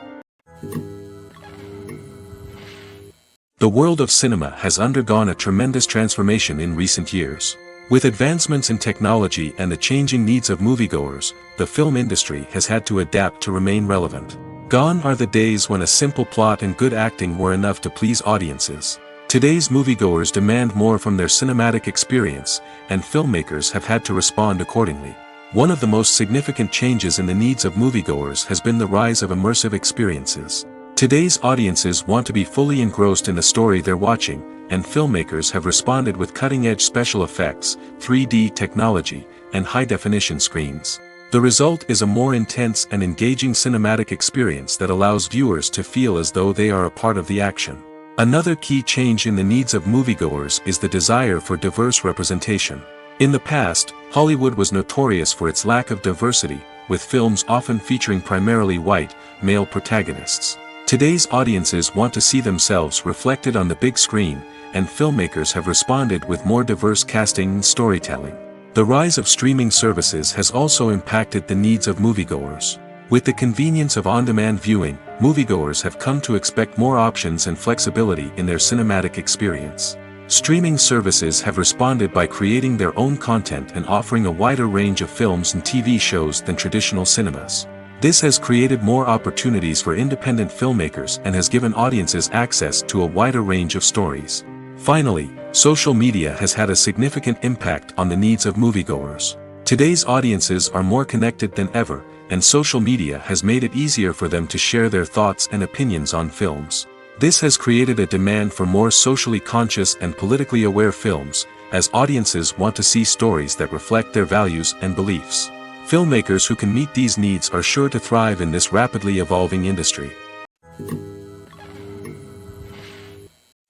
The world of cinema has undergone a tremendous transformation in recent years. With advancements in technology and the changing needs of moviegoers, the film industry has had to adapt to remain relevant. Gone are the days when a simple plot and good acting were enough to please audiences. Today's moviegoers demand more from their cinematic experience, and filmmakers have had to respond accordingly. One of the most significant changes in the needs of moviegoers has been the rise of immersive experiences. Today's audiences want to be fully engrossed in the story they're watching, and filmmakers have responded with cutting-edge special effects, 3D technology, and high-definition screens. The result is a more intense and engaging cinematic experience that allows viewers to feel as though they are a part of the action. Another key change in the needs of moviegoers is the desire for diverse representation. In the past, Hollywood was notorious for its lack of diversity, with films often featuring primarily white, male protagonists. Today's audiences want to see themselves reflected on the big screen, and filmmakers have responded with more diverse casting and storytelling. The rise of streaming services has also impacted the needs of moviegoers. With the convenience of on-demand viewing, moviegoers have come to expect more options and flexibility in their cinematic experience. Streaming services have responded by creating their own content and offering a wider range of films and TV shows than traditional cinemas. This has created more opportunities for independent filmmakers and has given audiences access to a wider range of stories. Finally, social media has had a significant impact on the needs of moviegoers. Today's audiences are more connected than ever, and social media has made it easier for them to share their thoughts and opinions on films. This has created a demand for more socially conscious and politically aware films, as audiences want to see stories that reflect their values and beliefs. Filmmakers who can meet these needs are sure to thrive in this rapidly evolving industry.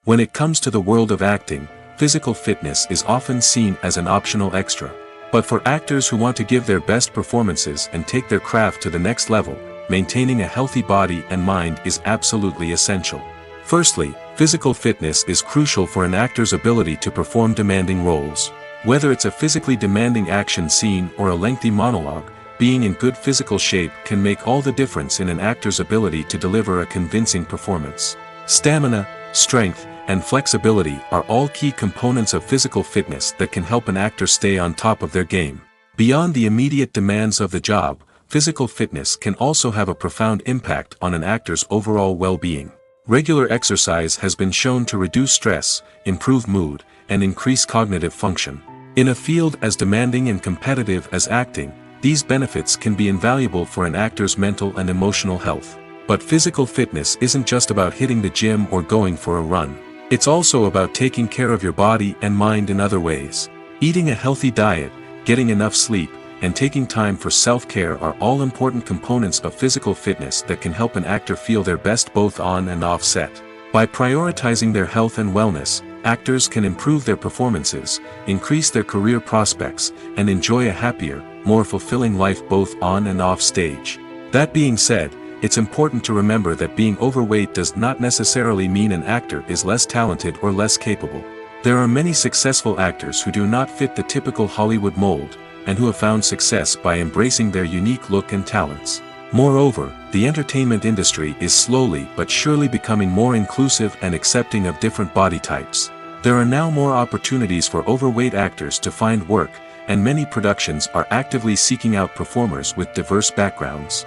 When it comes to the world of acting, physical fitness is often seen as an optional extra. But for actors who want to give their best performances and take their craft to the next level, maintaining a healthy body and mind is absolutely essential. Firstly, physical fitness is crucial for an actor's ability to perform demanding roles. Whether it's a physically demanding action scene or a lengthy monologue, being in good physical shape can make all the difference in an actor's ability to deliver a convincing performance. Stamina, strength, and flexibility are all key components of physical fitness that can help an actor stay on top of their game. Beyond the immediate demands of the job, physical fitness can also have a profound impact on an actor's overall well-being. Regular exercise has been shown to reduce stress, improve mood, and increase cognitive function. In a field as demanding and competitive as acting, these benefits can be invaluable for an actor's mental and emotional health. But physical fitness isn't just about hitting the gym or going for a run. It's also about taking care of your body and mind in other ways. Eating a healthy diet, getting enough sleep, and taking time for self-care are all important components of physical fitness that can help an actor feel their best both on and off set. By prioritizing their health and wellness, actors can improve their performances, increase their career prospects, and enjoy a happier, more fulfilling life both on and off stage. That being said, it's important to remember that being overweight does not necessarily mean an actor is less talented or less capable. There are many successful actors who do not fit the typical Hollywood mold, and who have found success by embracing their unique look and talents. Moreover, the entertainment industry is slowly but surely becoming more inclusive and accepting of different body types. There are now more opportunities for overweight actors to find work, and many productions are actively seeking out performers with diverse backgrounds.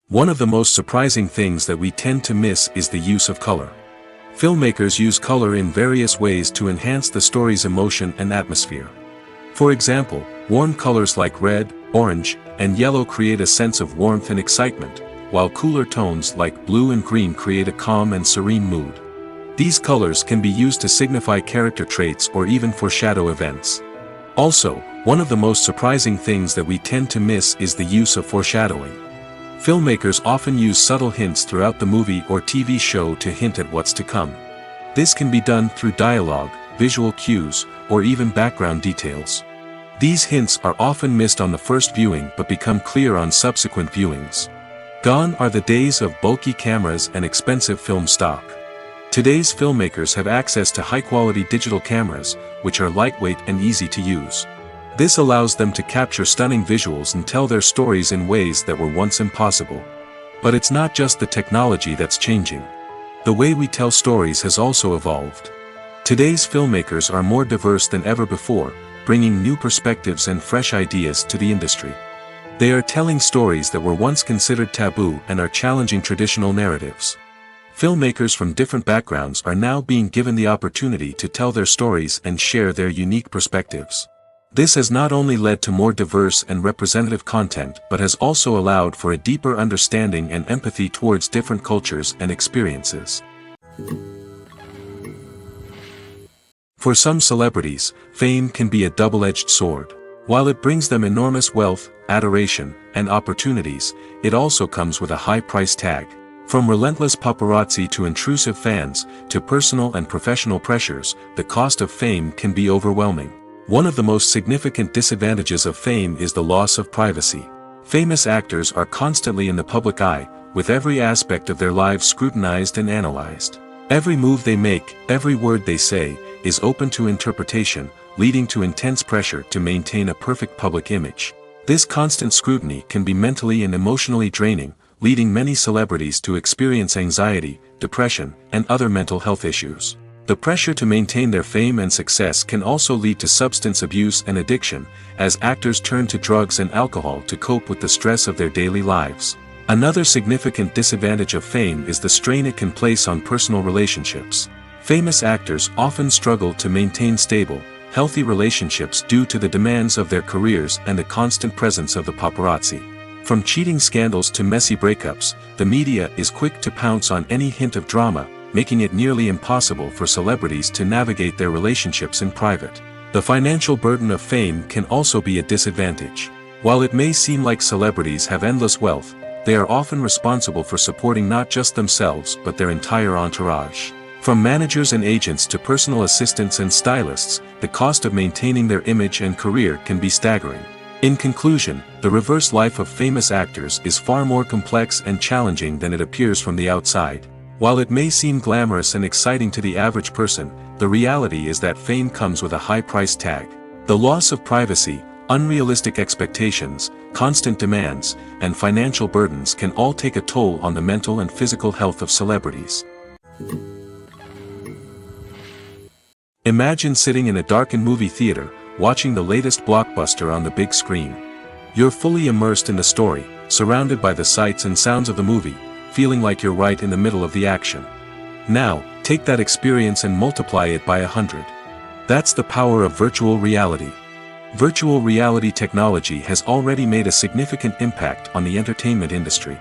One of the most surprising things that we tend to miss is the use of color. Filmmakers use color in various ways to enhance the story's emotion and atmosphere. For example, warm colors like red, orange, and yellow create a sense of warmth and excitement, while cooler tones like blue and green create a calm and serene mood. These colors can be used to signify character traits or even foreshadow events. Also, one of the most surprising things that we tend to miss is the use of foreshadowing. Filmmakers often use subtle hints throughout the movie or TV show to hint at what's to come. This can be done through dialogue, visual cues, or even background details. These hints are often missed on the first viewing but become clear on subsequent viewings. Gone are the days of bulky cameras and expensive film stock. Today's filmmakers have access to high-quality digital cameras, which are lightweight and easy to use. This allows them to capture stunning visuals and tell their stories in ways that were once impossible. But it's not just the technology that's changing. The way we tell stories has also evolved. Today's filmmakers are more diverse than ever before, bringing new perspectives and fresh ideas to the industry. They are telling stories that were once considered taboo and are challenging traditional narratives. Filmmakers from different backgrounds are now being given the opportunity to tell their stories and share their unique perspectives. This has not only led to more diverse and representative content but has also allowed for a deeper understanding and empathy towards different cultures and experiences. For some celebrities, fame can be a double-edged sword. While it brings them enormous wealth, adoration, and opportunities, it also comes with a high price tag. From relentless paparazzi to intrusive fans, to personal and professional pressures, the cost of fame can be overwhelming. One of the most significant disadvantages of fame is the loss of privacy. Famous actors are constantly in the public eye, with every aspect of their lives scrutinized and analyzed. Every move they make, every word they say, is open to interpretation, leading to intense pressure to maintain a perfect public image. This constant scrutiny can be mentally and emotionally draining, leading many celebrities to experience anxiety, depression, and other mental health issues. The pressure to maintain their fame and success can also lead to substance abuse and addiction, as actors turn to drugs and alcohol to cope with the stress of their daily lives. Another significant disadvantage of fame is the strain it can place on personal relationships. Famous actors often struggle to maintain stable, healthy relationships due to the demands of their careers and the constant presence of the paparazzi. From cheating scandals to messy breakups, the media is quick to pounce on any hint of drama, making it nearly impossible for celebrities to navigate their relationships in private. The financial burden of fame can also be a disadvantage. While it may seem like celebrities have endless wealth, they are often responsible for supporting not just themselves but their entire entourage. From managers and agents to personal assistants and stylists, the cost of maintaining their image and career can be staggering. In conclusion, the reverse life of famous actors is far more complex and challenging than it appears from the outside. While it may seem glamorous and exciting to the average person, the reality is that fame comes with a high price tag. The loss of privacy, unrealistic expectations, constant demands, and financial burdens can all take a toll on the mental and physical health of celebrities. Imagine sitting in a darkened movie theater, watching the latest blockbuster on the big screen. You're fully immersed in the story, surrounded by the sights and sounds of the movie, feeling like you're right in the middle of the action. Now, take that experience and multiply it by 100. That's the power of virtual reality. Virtual reality technology has already made a significant impact on the entertainment industry.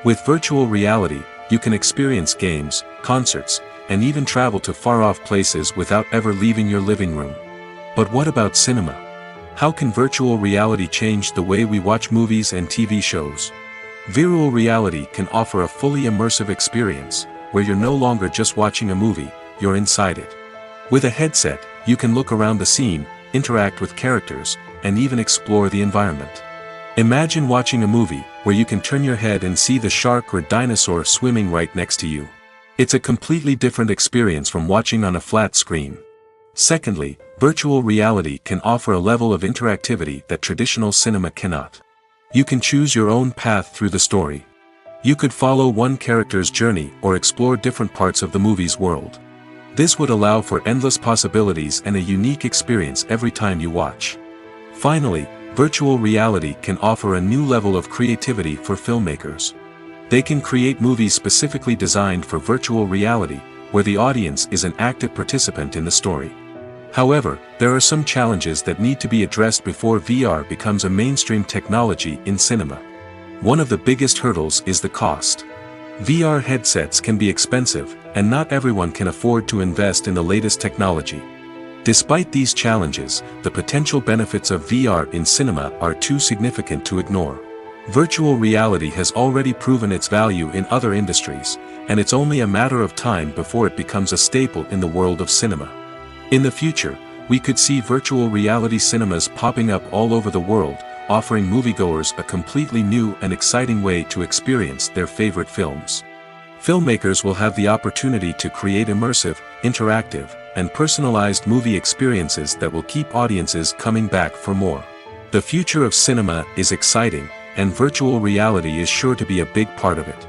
With virtual reality, you can experience games, concerts, and even travel to far-off places without ever leaving your living room. But what about cinema? How can virtual reality change the way we watch movies and TV shows? Virtual reality can offer a fully immersive experience, where you're no longer just watching a movie, you're inside it. With a headset, you can look around the scene, interact with characters, and even explore the environment. Imagine watching a movie, where you can turn your head and see the shark or dinosaur swimming right next to you. It's a completely different experience from watching on a flat screen. Secondly, virtual reality can offer a level of interactivity that traditional cinema cannot. You can choose your own path through the story. You could follow one character's journey or explore different parts of the movie's world. This would allow for endless possibilities and a unique experience every time you watch. Finally, virtual reality can offer a new level of creativity for filmmakers. They can create movies specifically designed for virtual reality, where the audience is an active participant in the story. However, there are some challenges that need to be addressed before VR becomes a mainstream technology in cinema. One of the biggest hurdles is the cost. VR headsets can be expensive, and not everyone can afford to invest in the latest technology. Despite these challenges, the potential benefits of VR in cinema are too significant to ignore. Virtual reality has already proven its value in other industries, and it's only a matter of time before it becomes a staple in the world of cinema. In the future, we could see virtual reality cinemas popping up all over the world, offering moviegoers a completely new and exciting way to experience their favorite films. Filmmakers will have the opportunity to create immersive, interactive, and personalized movie experiences that will keep audiences coming back for more. The future of cinema is exciting, and virtual reality is sure to be a big part of it.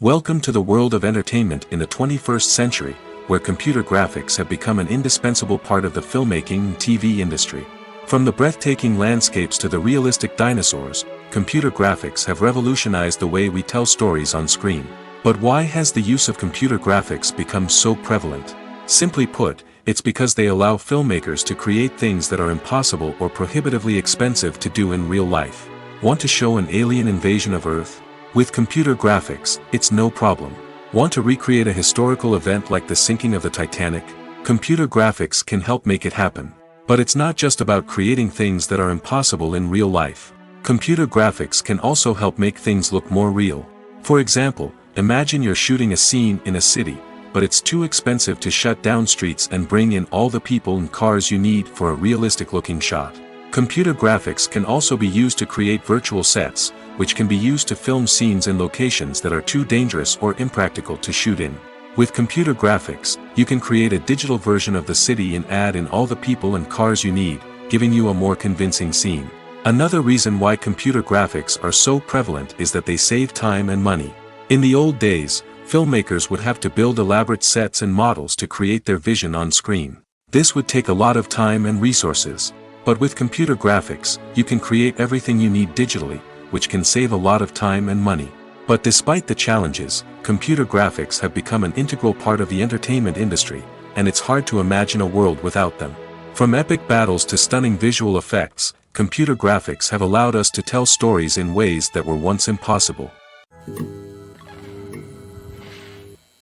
Welcome to the world of entertainment in the 21st century, where computer graphics have become an indispensable part of the filmmaking and TV industry. From the breathtaking landscapes to the realistic dinosaurs, computer graphics have revolutionized the way we tell stories on screen. But why has the use of computer graphics become so prevalent? Simply put, it's because they allow filmmakers to create things that are impossible or prohibitively expensive to do in real life. Want to show an alien invasion of Earth? With computer graphics, it's no problem. Want to recreate a historical event like the sinking of the Titanic? Computer graphics can help make it happen. But it's not just about creating things that are impossible in real life. Computer graphics can also help make things look more real. For example, imagine you're shooting a scene in a city, but it's too expensive to shut down streets and bring in all the people and cars you need for a realistic-looking shot. Computer graphics can also be used to create virtual sets, which can be used to film scenes in locations that are too dangerous or impractical to shoot in. With computer graphics, you can create a digital version of the city and add in all the people and cars you need, giving you a more convincing scene. Another reason why computer graphics are so prevalent is that they save time and money. In the old days, filmmakers would have to build elaborate sets and models to create their vision on screen. This would take a lot of time and resources. But with computer graphics, you can create everything you need digitally, which can save a lot of time and money. But despite the challenges, computer graphics have become an integral part of the entertainment industry, and it's hard to imagine a world without them. From epic battles to stunning visual effects, computer graphics have allowed us to tell stories in ways that were once impossible.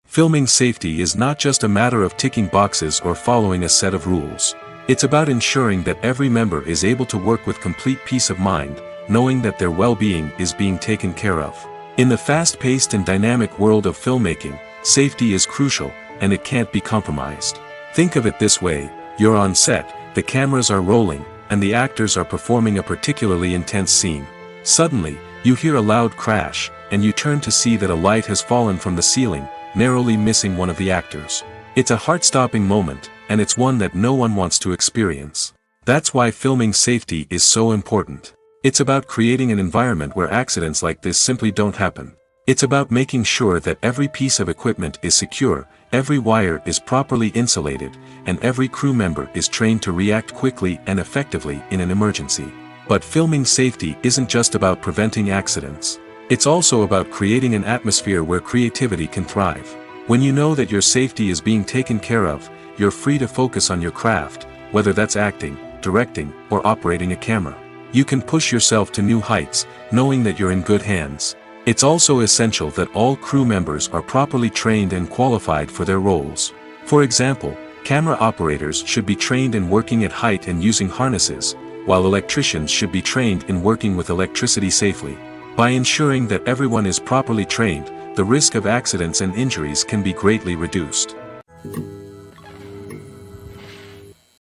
Filming safety is not just a matter of ticking boxes or following a set of rules. It's about ensuring that every member is able to work with complete peace of mind, knowing that their well-being is being taken care of. In the fast-paced and dynamic world of filmmaking, safety is crucial, and it can't be compromised. Think of it this way: you're on set, the cameras are rolling, and the actors are performing a particularly intense scene. Suddenly, you hear a loud crash, and you turn to see that a light has fallen from the ceiling, narrowly missing one of the actors. It's a heart-stopping moment, and it's one that no one wants to experience. That's why filming safety is so important. It's about creating an environment where accidents like this simply don't happen. It's about making sure that every piece of equipment is secure, every wire is properly insulated, and every crew member is trained to react quickly and effectively in an emergency. But filming safety isn't just about preventing accidents. It's also about creating an atmosphere where creativity can thrive. When you know that your safety is being taken care of, you're free to focus on your craft, whether that's acting, directing, or operating a camera. You can push yourself to new heights, knowing that you're in good hands. It's also essential that all crew members are properly trained and qualified for their roles. For example, camera operators should be trained in working at height and using harnesses, while electricians should be trained in working with electricity safely. By ensuring that everyone is properly trained, the risk of accidents and injuries can be greatly reduced.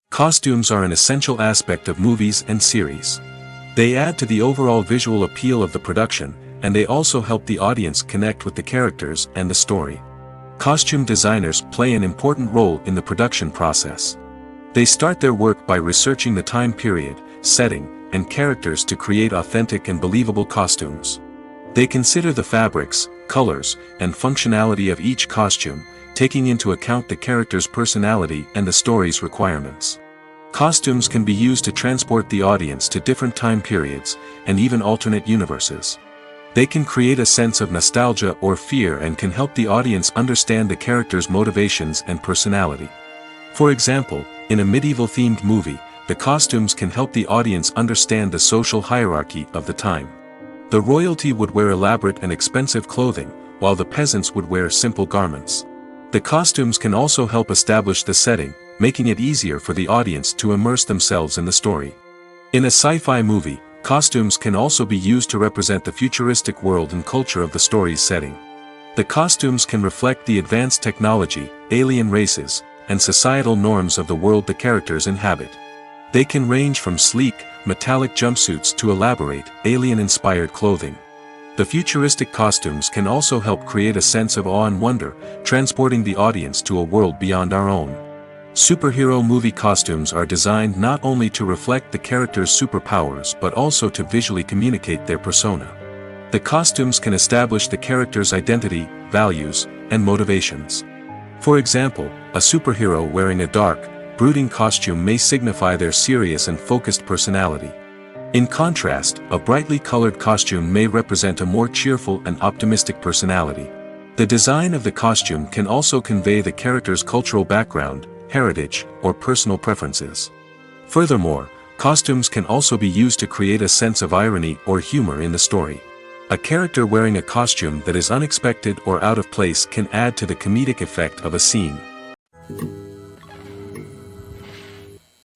Costumes are an essential aspect of movies and series. They add to the overall visual appeal of the production, and they also help the audience connect with the characters and the story. Costume designers play an important role in the production process. They start their work by researching the time period, setting, and characters to create authentic and believable costumes. They consider the fabrics, colors, and functionality of each costume, taking into account the character's personality and the story's requirements. Costumes can be used to transport the audience to different time periods, and even alternate universes. They can create a sense of nostalgia or fear and can help the audience understand the character's motivations and personality. For example, in a medieval-themed movie, the costumes can help the audience understand the social hierarchy of the time. The royalty would wear elaborate and expensive clothing, while the peasants would wear simple garments. The costumes can also help establish the setting, making it easier for the audience to immerse themselves in the story. In a sci-fi movie, costumes can also be used to represent the futuristic world and culture of the story's setting. The costumes can reflect the advanced technology, alien races, and societal norms of the world the characters inhabit. They can range from sleek, metallic jumpsuits to elaborate, alien-inspired clothing. The futuristic costumes can also help create a sense of awe and wonder, transporting the audience to a world beyond our own. Superhero movie costumes are designed not only to reflect the character's superpowers but also to visually communicate their persona. The costumes can establish the character's identity, values, and motivations. For example, a superhero wearing a dark, brooding costume may signify their serious and focused personality. In contrast, a brightly colored costume may represent a more cheerful and optimistic personality. The design of the costume can also convey the character's cultural background, heritage, or personal preferences. Furthermore, costumes can also be used to create a sense of irony or humor in the story. A character wearing a costume that is unexpected or out of place can add to the comedic effect of a scene.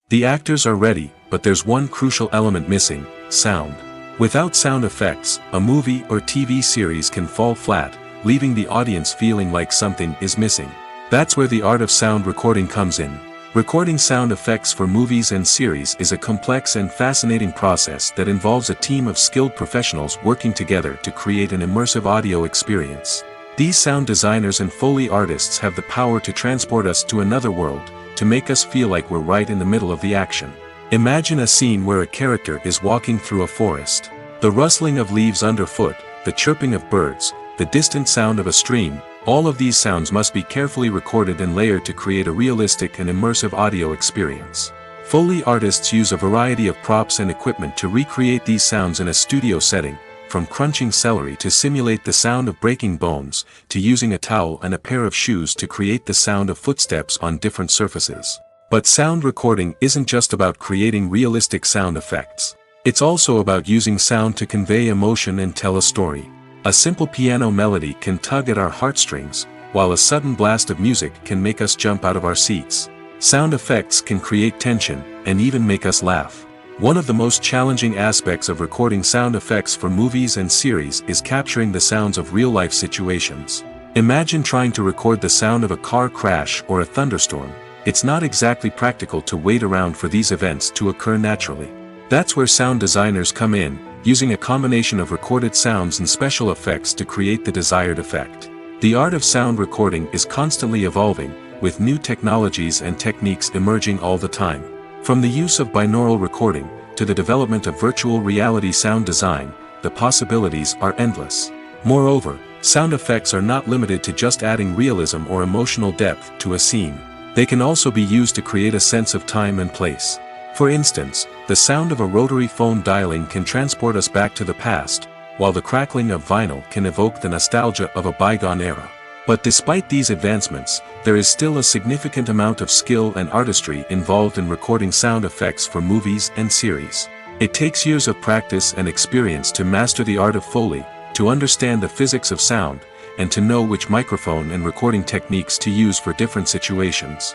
The actors are ready, but there's one crucial element missing: sound. Without sound effects, a movie or TV series can fall flat, leaving the audience feeling like something is missing. That's where the art of sound recording comes in. Recording sound effects for movies and series is a complex and fascinating process that involves a team of skilled professionals working together to create an immersive audio experience. These sound designers and Foley artists have the power to transport us to another world, to make us feel like we're right in the middle of the action. Imagine a scene where a character is walking through a forest. The rustling of leaves underfoot, the chirping of birds, the distant sound of a stream, all of these sounds must be carefully recorded and layered to create a realistic and immersive audio experience. Foley artists use a variety of props and equipment to recreate these sounds in a studio setting, from crunching celery to simulate the sound of breaking bones, to using a towel and a pair of shoes to create the sound of footsteps on different surfaces. But sound recording isn't just about creating realistic sound effects. It's also about using sound to convey emotion and tell a story. A simple piano melody can tug at our heartstrings, while a sudden blast of music can make us jump out of our seats. Sound effects can create tension, and even make us laugh. One of the most challenging aspects of recording sound effects for movies and series is capturing the sounds of real-life situations. Imagine trying to record the sound of a car crash or a thunderstorm. It's not exactly practical to wait around for these events to occur naturally. That's where sound designers come in, using a combination of recorded sounds and special effects to create the desired effect. The art of sound recording is constantly evolving, with new technologies and techniques emerging all the time. From the use of binaural recording, to the development of virtual reality sound design, the possibilities are endless. Moreover, sound effects are not limited to just adding realism or emotional depth to a scene. They can also be used to create a sense of time and place. For instance, the sound of a rotary phone dialing can transport us back to the past, while the crackling of vinyl can evoke the nostalgia of a bygone era. But despite these advancements, there is still a significant amount of skill and artistry involved in recording sound effects for movies and series. It takes years of practice and experience to master the art of Foley, to understand the physics of sound, and to know which microphone and recording techniques to use for different situations.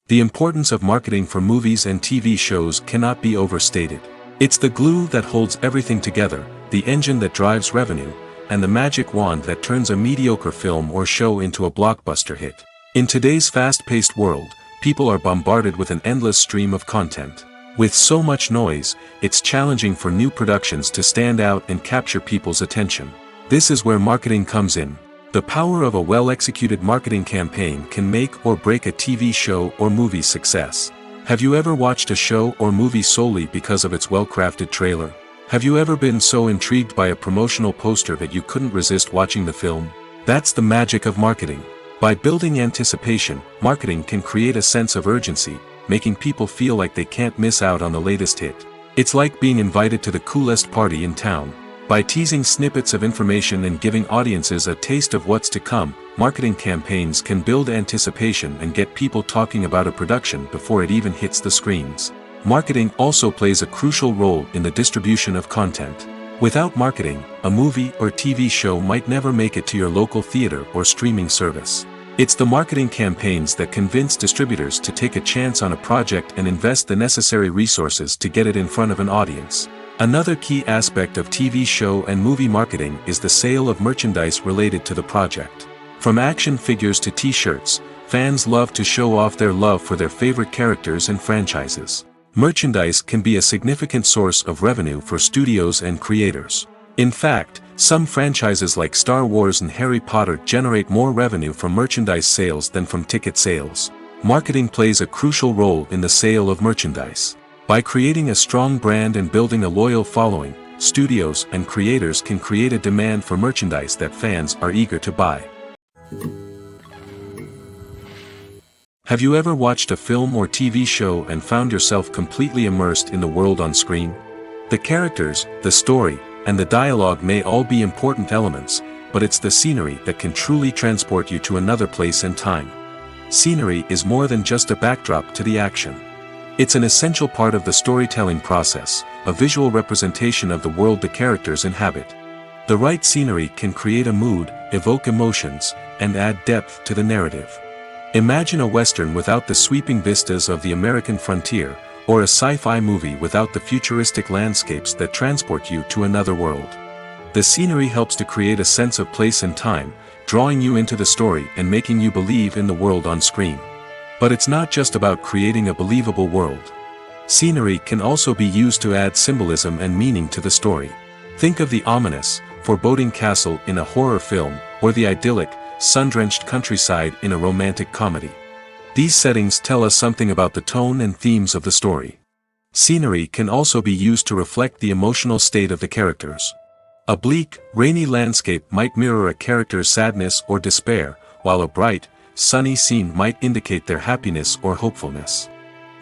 The importance of marketing for movies and TV shows cannot be overstated. It's the glue that holds everything together, the engine that drives revenue, and the magic wand that turns a mediocre film or show into a blockbuster hit. In today's fast-paced world, people are bombarded with an endless stream of content. With so much noise, it's challenging for new productions to stand out and capture people's attention. This is where marketing comes in. The power of a well-executed marketing campaign can make or break a TV show or movie's success. Have you ever watched a show or movie solely because of its well-crafted trailer? Have you ever been so intrigued by a promotional poster that you couldn't resist watching the film? That's the magic of marketing. By building anticipation, marketing can create a sense of urgency, making people feel like they can't miss out on the latest hit. It's like being invited to the coolest party in town. By teasing snippets of information and giving audiences a taste of what's to come, marketing campaigns can build anticipation and get people talking about a production before it even hits the screens. Marketing also plays a crucial role in the distribution of content. Without marketing, a movie or TV show might never make it to your local theater or streaming service. It's the marketing campaigns that convince distributors to take a chance on a project and invest the necessary resources to get it in front of an audience. Another key aspect of TV show and movie marketing is the sale of merchandise related to the project. From action figures to t-shirts, fans love to show off their love for their favorite characters and franchises. Merchandise can be a significant source of revenue for studios and creators. In fact, some franchises like Star Wars and Harry Potter generate more revenue from merchandise sales than from ticket sales. Marketing plays a crucial role in the sale of merchandise. By creating a strong brand and building a loyal following, studios and creators can create a demand for merchandise that fans are eager to buy. Have you ever watched a film or TV show and found yourself completely immersed in the world on screen? The characters, the story, and the dialogue may all be important elements, but it's the scenery that can truly transport you to another place and time. Scenery is more than just a backdrop to the action. It's an essential part of the storytelling process, a visual representation of the world the characters inhabit. The right scenery can create a mood, evoke emotions, and add depth to the narrative. Imagine a Western without the sweeping vistas of the American frontier, or a sci-fi movie without the futuristic landscapes that transport you to another world. The scenery helps to create a sense of place and time, drawing you into the story and making you believe in the world on screen. But it's not just about creating a believable world. Scenery can also be used to add symbolism and meaning to the story. Think of the ominous, foreboding castle in a horror film, or the idyllic, sun-drenched countryside in a romantic comedy. These settings tell us something about the tone and themes of the story. Scenery can also be used to reflect the emotional state of the characters. A bleak, rainy landscape might mirror a character's sadness or despair, while a bright, sunny scene might indicate their happiness or hopefulness.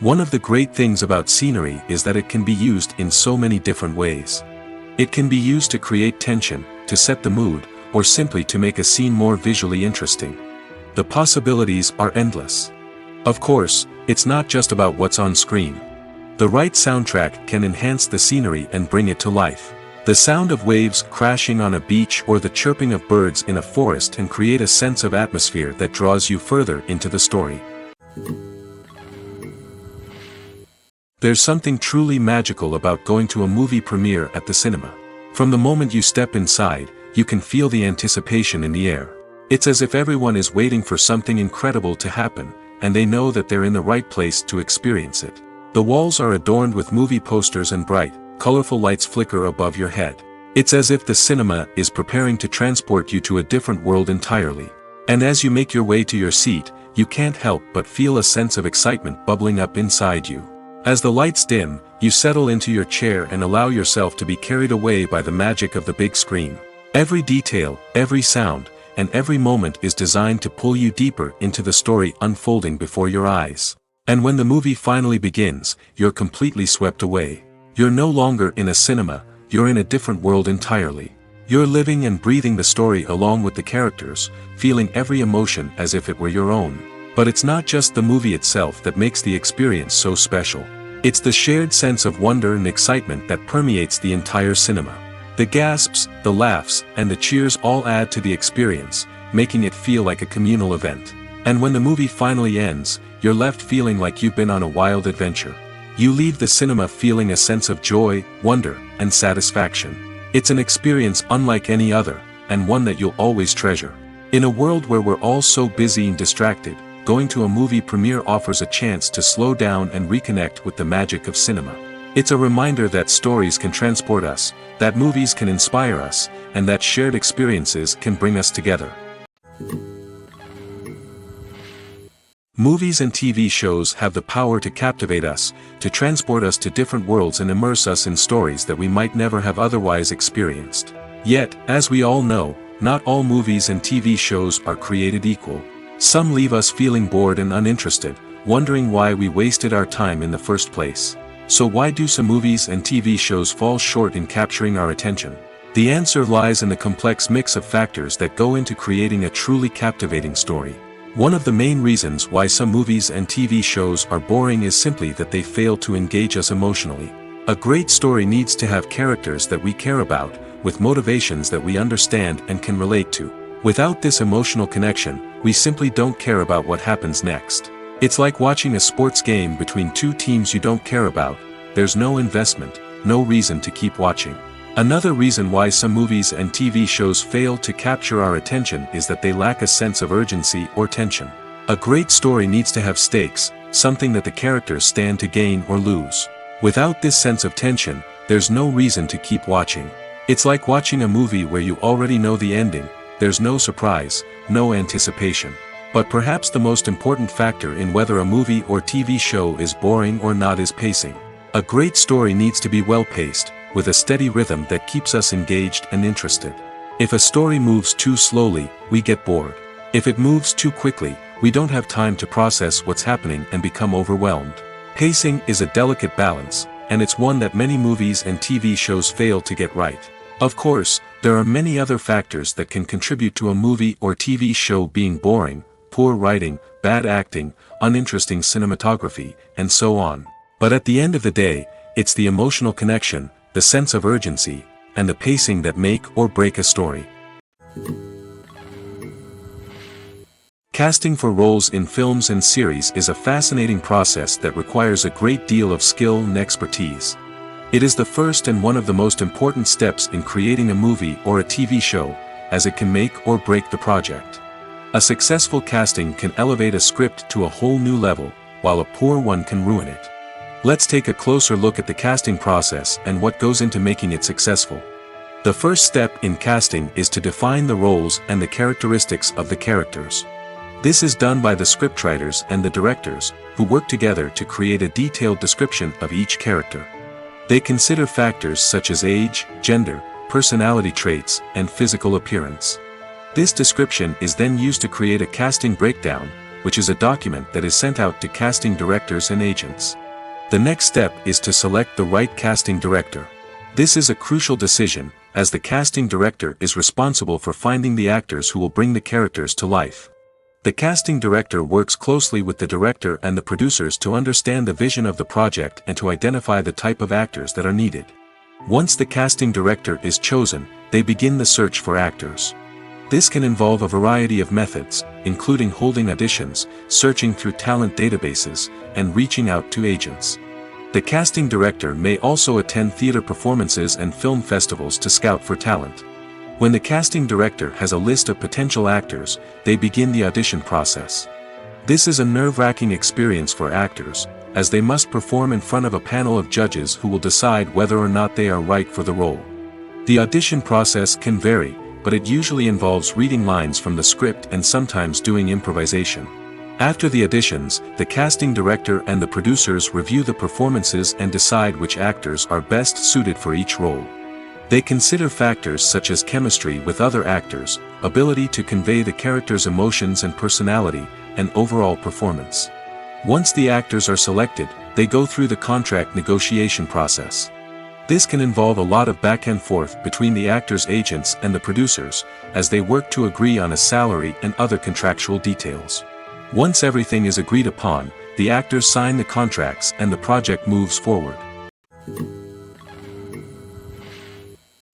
One of the great things about scenery is that it can be used in so many different ways. It can be used to create tension, to set the mood, or simply to make a scene more visually interesting. The possibilities are endless. Of course, it's not just about what's on screen. The right soundtrack can enhance the scenery and bring it to life. The sound of waves crashing on a beach or the chirping of birds in a forest can create a sense of atmosphere that draws you further into the story. There's something truly magical about going to a movie premiere at the cinema. From the moment you step inside, you can feel the anticipation in the air. It's as if everyone is waiting for something incredible to happen, and they know that they're in the right place to experience it. The walls are adorned with movie posters and bright, colorful lights flicker above your head. It's as if the cinema is preparing to transport you to a different world entirely. And as you make your way to your seat, you can't help but feel a sense of excitement bubbling up inside you. As the lights dim, you settle into your chair and allow yourself to be carried away by the magic of the big screen. Every detail, every sound, and every moment is designed to pull you deeper into the story unfolding before your eyes. And when the movie finally begins, you're completely swept away. You're no longer in a cinema, you're in a different world entirely. You're living and breathing the story along with the characters, feeling every emotion as if it were your own. But it's not just the movie itself that makes the experience so special. It's the shared sense of wonder and excitement that permeates the entire cinema. The gasps, the laughs, and the cheers all add to the experience, making it feel like a communal event. And when the movie finally ends, you're left feeling like you've been on a wild adventure. You leave the cinema feeling a sense of joy, wonder, and satisfaction. It's an experience unlike any other, and one that you'll always treasure. In a world where we're all so busy and distracted, going to a movie premiere offers a chance to slow down and reconnect with the magic of cinema. It's a reminder that stories can transport us, that movies can inspire us, and that shared experiences can bring us together. Movies and TV shows have the power to captivate us, to transport us to different worlds and immerse us in stories that we might never have otherwise experienced. Yet, as we all know, not all movies and TV shows are created equal. Some leave us feeling bored and uninterested, wondering why we wasted our time in the first place. So why do some movies and TV shows fall short in capturing our attention? The answer lies in the complex mix of factors that go into creating a truly captivating story. One of the main reasons why some movies and TV shows are boring is simply that they fail to engage us emotionally. A great story needs to have characters that we care about, with motivations that we understand and can relate to. Without this emotional connection, we simply don't care about what happens next. It's like watching a sports game between two teams you don't care about. There's no investment, no reason to keep watching. Another reason why some movies and TV shows fail to capture our attention is that they lack a sense of urgency or tension. A great story needs to have stakes, something that the characters stand to gain or lose. Without this sense of tension, there's no reason to keep watching. It's like watching a movie where you already know the ending. There's no surprise, no anticipation. But perhaps the most important factor in whether a movie or TV show is boring or not is pacing. A great story needs to be well-paced, with a steady rhythm that keeps us engaged and interested. If a story moves too slowly, we get bored. If it moves too quickly, we don't have time to process what's happening and become overwhelmed. Pacing is a delicate balance, and it's one that many movies and TV shows fail to get right. Of course, there are many other factors that can contribute to a movie or TV show being boring: poor writing, bad acting, uninteresting cinematography, and so on. But at the end of the day, it's the emotional connection, the sense of urgency, and the pacing that make or break a story. Casting for roles in films and series is a fascinating process that requires a great deal of skill and expertise. It is the first and one of the most important steps in creating a movie or a TV show, as it can make or break the project. A successful casting can elevate a script to a whole new level, while a poor one can ruin it. Let's take a closer look at the casting process and what goes into making it successful. The first step in casting is to define the roles and the characteristics of the characters. This is done by the scriptwriters and the directors, who work together to create a detailed description of each character. They consider factors such as age, gender, personality traits, and physical appearance. This description is then used to create a casting breakdown, which is a document that is sent out to casting directors and agents. The next step is to select the right casting director. This is a crucial decision, as the casting director is responsible for finding the actors who will bring the characters to life. The casting director works closely with the director and the producers to understand the vision of the project and to identify the type of actors that are needed. Once the casting director is chosen, they begin the search for actors. This can involve a variety of methods, including holding auditions, searching through talent databases, and reaching out to agents. The casting director may also attend theater performances and film festivals to scout for talent. When the casting director has a list of potential actors, they begin the audition process. This is a nerve-wracking experience for actors, as they must perform in front of a panel of judges who will decide whether or not they are right for the role. The audition process can vary, but it usually involves reading lines from the script and sometimes doing improvisation. After the auditions, the casting director and the producers review the performances and decide which actors are best suited for each role. They consider factors such as chemistry with other actors, ability to convey the character's emotions and personality, and overall performance. Once the actors are selected, they go through the contract negotiation process. This can involve a lot of back and forth between the actors' agents and the producers, as they work to agree on a salary and other contractual details. Once everything is agreed upon, the actors sign the contracts and the project moves forward.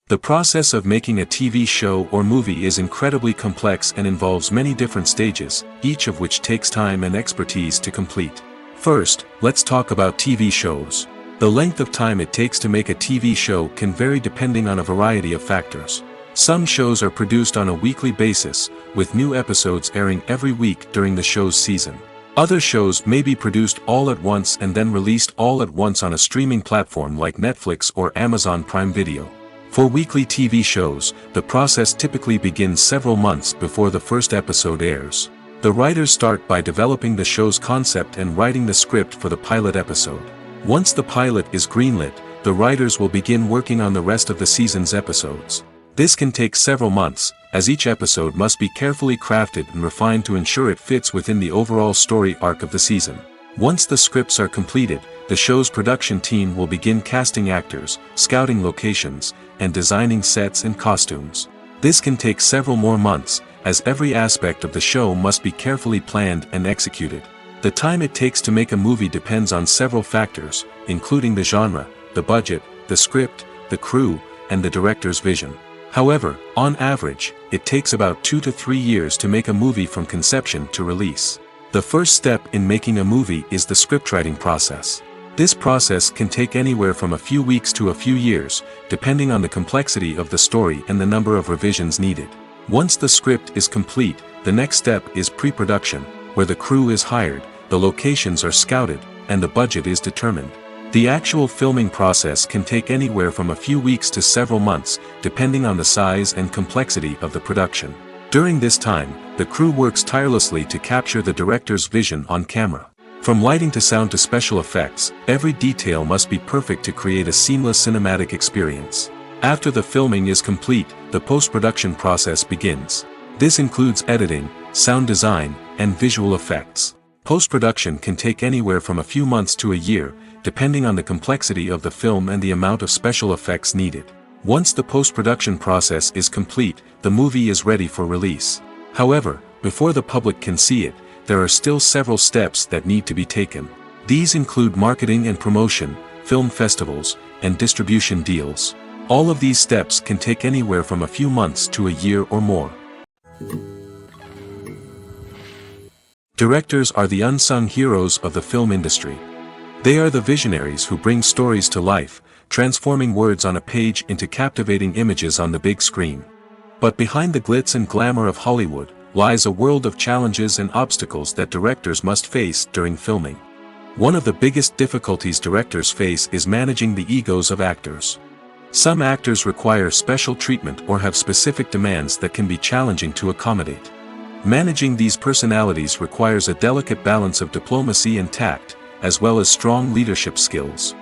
The process of making a TV show or movie is incredibly complex and involves many different stages, each of which takes time and expertise to complete. First, let's talk about TV shows. The length of time it takes to make a TV show can vary depending on a variety of factors. Some shows are produced on a weekly basis, with new episodes airing every week during the show's season. Other shows may be produced all at once and then released all at once on a streaming platform like Netflix or Amazon Prime Video. For weekly TV shows, the process typically begins several months before the first episode airs. The writers start by developing the show's concept and writing the script for the pilot episode. Once the pilot is greenlit, the writers will begin working on the rest of the season's episodes. This can take several months, as each episode must be carefully crafted and refined to ensure it fits within the overall story arc of the season. Once the scripts are completed, the show's production team will begin casting actors, scouting locations, and designing sets and costumes. This can take several more months, as every aspect of the show must be carefully planned and executed. The time it takes to make a movie depends on several factors, including the genre, the budget, the script, the crew, and the director's vision. However, on average, it takes about 2 to 3 years to make a movie from conception to release. The first step in making a movie is the scriptwriting process. This process can take anywhere from a few weeks to a few years, depending on the complexity of the story and the number of revisions needed. Once the script is complete, the next step is pre-production, where the crew is hired, the locations are scouted, and the budget is determined. The actual filming process can take anywhere from a few weeks to several months, depending on the size and complexity of the production. During this time, the crew works tirelessly to capture the director's vision on camera. From lighting to sound to special effects, every detail must be perfect to create a seamless cinematic experience. After the filming is complete, the post-production process begins. This includes editing, sound design, and visual effects. Post-production can take anywhere from a few months to a year, depending on the complexity of the film and the amount of special effects needed. Once the post-production process is complete, the movie is ready for release. However, before the public can see it, there are still several steps that need to be taken. These include marketing and promotion, film festivals, and distribution deals. All of these steps can take anywhere from a few months to a year or more. Directors are the unsung heroes of the film industry. They are the visionaries who bring stories to life, transforming words on a page into captivating images on the big screen. But behind the glitz and glamour of Hollywood, lies a world of challenges and obstacles that directors must face during filming. One of the biggest difficulties directors face is managing the egos of actors. Some actors require special treatment or have specific demands that can be challenging to accommodate. Managing these personalities requires a delicate balance of diplomacy and tact, as well as strong leadership skills.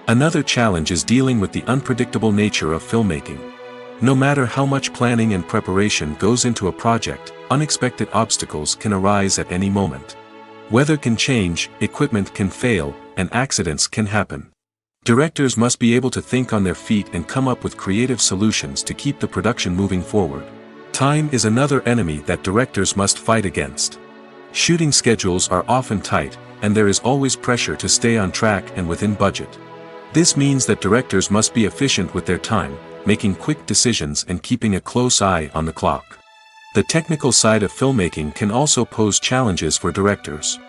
Another challenge is dealing with the unpredictable nature of filmmaking. No matter how much planning and preparation goes into a project, unexpected obstacles can arise at any moment. Weather can change, equipment can fail, and accidents can happen. Directors must be able to think on their feet and come up with creative solutions to keep the production moving forward. Time is another enemy that directors must fight against. Shooting schedules are often tight, and there is always pressure to stay on track and within budget. This means that directors must be efficient with their time, making quick decisions and keeping a close eye on the clock. The technical side of filmmaking can also pose challenges for directors.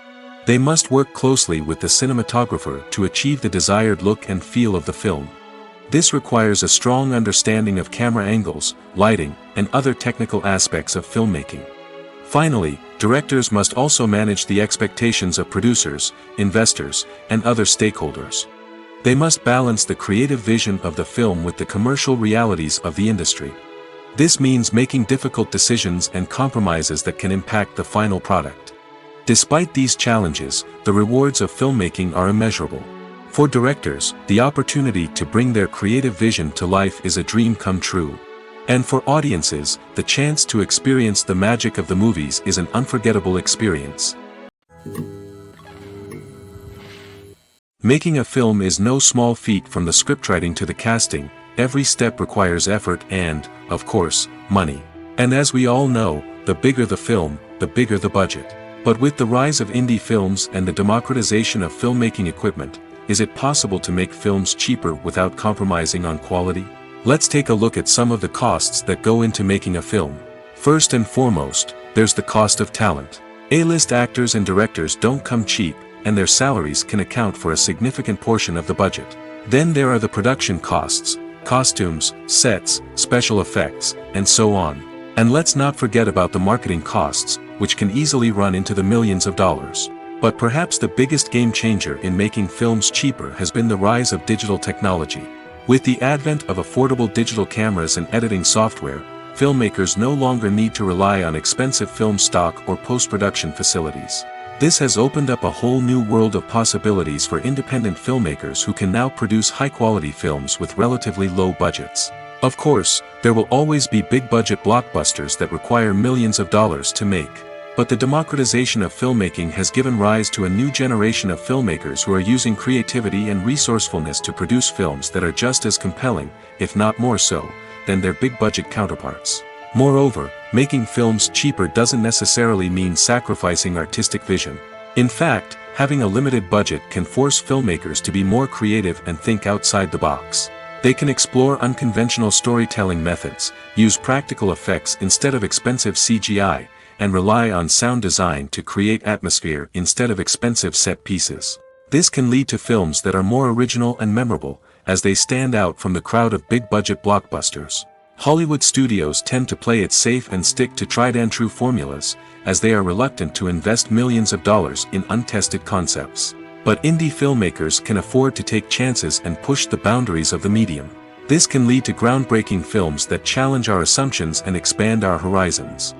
They must work closely with the cinematographer to achieve the desired look and feel of the film. This requires a strong understanding of camera angles, lighting, and other technical aspects of filmmaking. Finally, directors must also manage the expectations of producers, investors, and other stakeholders. They must balance the creative vision of the film with the commercial realities of the industry. This means making difficult decisions and compromises that can impact the final product. Despite these challenges, the rewards of filmmaking are immeasurable. For directors, the opportunity to bring their creative vision to life is a dream come true. And for audiences, the chance to experience the magic of the movies is an unforgettable experience. Making a film is no small feat. From the scriptwriting to the casting, every step requires effort and, of course, money. And as we all know, the bigger the film, the bigger the budget. But with the rise of indie films and the democratization of filmmaking equipment, is it possible to make films cheaper without compromising on quality? Let's take a look at some of the costs that go into making a film. First and foremost, there's the cost of talent. A-list actors and directors don't come cheap, and their salaries can account for a significant portion of the budget. Then there are the production costs, costumes, sets, special effects, and so on. And let's not forget about the marketing costs, which can easily run into the millions of dollars. But perhaps the biggest game changer in making films cheaper has been the rise of digital technology. With the advent of affordable digital cameras and editing software, filmmakers no longer need to rely on expensive film stock or post-production facilities. This has opened up a whole new world of possibilities for independent filmmakers who can now produce high-quality films with relatively low budgets. Of course, there will always be big-budget blockbusters that require millions of dollars to make. But the democratization of filmmaking has given rise to a new generation of filmmakers who are using creativity and resourcefulness to produce films that are just as compelling, if not more so, than their big-budget counterparts. Moreover, making films cheaper doesn't necessarily mean sacrificing artistic vision. In fact, having a limited budget can force filmmakers to be more creative and think outside the box. They can explore unconventional storytelling methods, use practical effects instead of expensive CGI, and rely on sound design to create atmosphere instead of expensive set pieces. This can lead to films that are more original and memorable, as they stand out from the crowd of big-budget blockbusters. Hollywood studios tend to play it safe and stick to tried-and-true formulas, as they are reluctant to invest millions of dollars in untested concepts. But indie filmmakers can afford to take chances and push the boundaries of the medium. This can lead to groundbreaking films that challenge our assumptions and expand our horizons.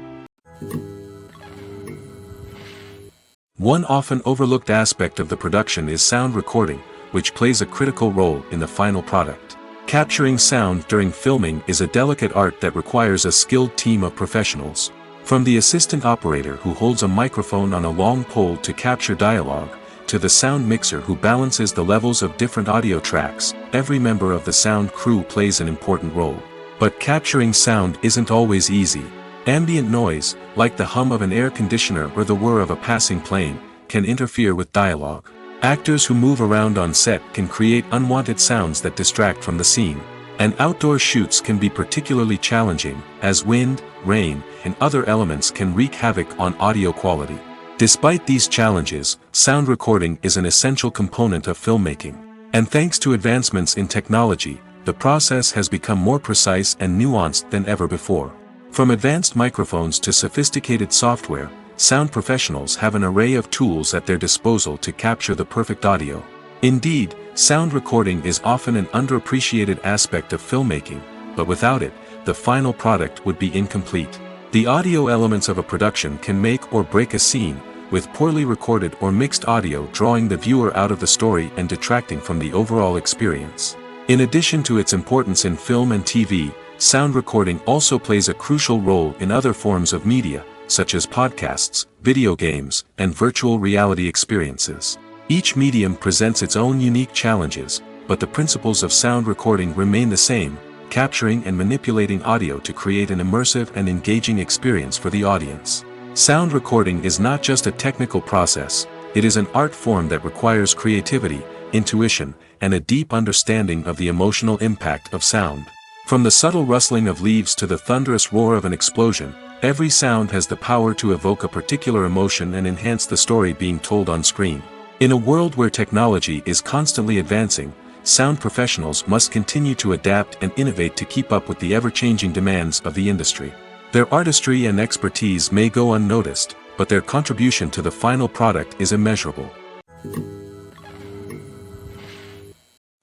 One often overlooked aspect of the production is sound recording, which plays a critical role in the final product. Capturing sound during filming is a delicate art that requires a skilled team of professionals. From the assistant operator who holds a microphone on a long pole to capture dialogue, to the sound mixer who balances the levels of different audio tracks, every member of the sound crew plays an important role. But capturing sound isn't always easy. Ambient noise, like the hum of an air conditioner or the whir of a passing plane, can interfere with dialogue. Actors who move around on set can create unwanted sounds that distract from the scene. And outdoor shoots can be particularly challenging, as wind, rain, and other elements can wreak havoc on audio quality. Despite these challenges, sound recording is an essential component of filmmaking. And thanks to advancements in technology, the process has become more precise and nuanced than ever before. From advanced microphones to sophisticated software, sound professionals have an array of tools at their disposal to capture the perfect audio. Indeed, sound recording is often an underappreciated aspect of filmmaking, but without it, the final product would be incomplete. The audio elements of a production can make or break a scene, with poorly recorded or mixed audio drawing the viewer out of the story and detracting from the overall experience. In addition to its importance in film and TV, sound recording also plays a crucial role in other forms of media, such as podcasts, video games, and virtual reality experiences. Each medium presents its own unique challenges, but the principles of sound recording remain the same, capturing and manipulating audio to create an immersive and engaging experience for the audience. Sound recording is not just a technical process, it is an art form that requires creativity, intuition, and a deep understanding of the emotional impact of sound. From the subtle rustling of leaves to the thunderous roar of an explosion, every sound has the power to evoke a particular emotion and enhance the story being told on screen. In a world where technology is constantly advancing, sound professionals must continue to adapt and innovate to keep up with the ever-changing demands of the industry. Their artistry and expertise may go unnoticed, but their contribution to the final product is immeasurable.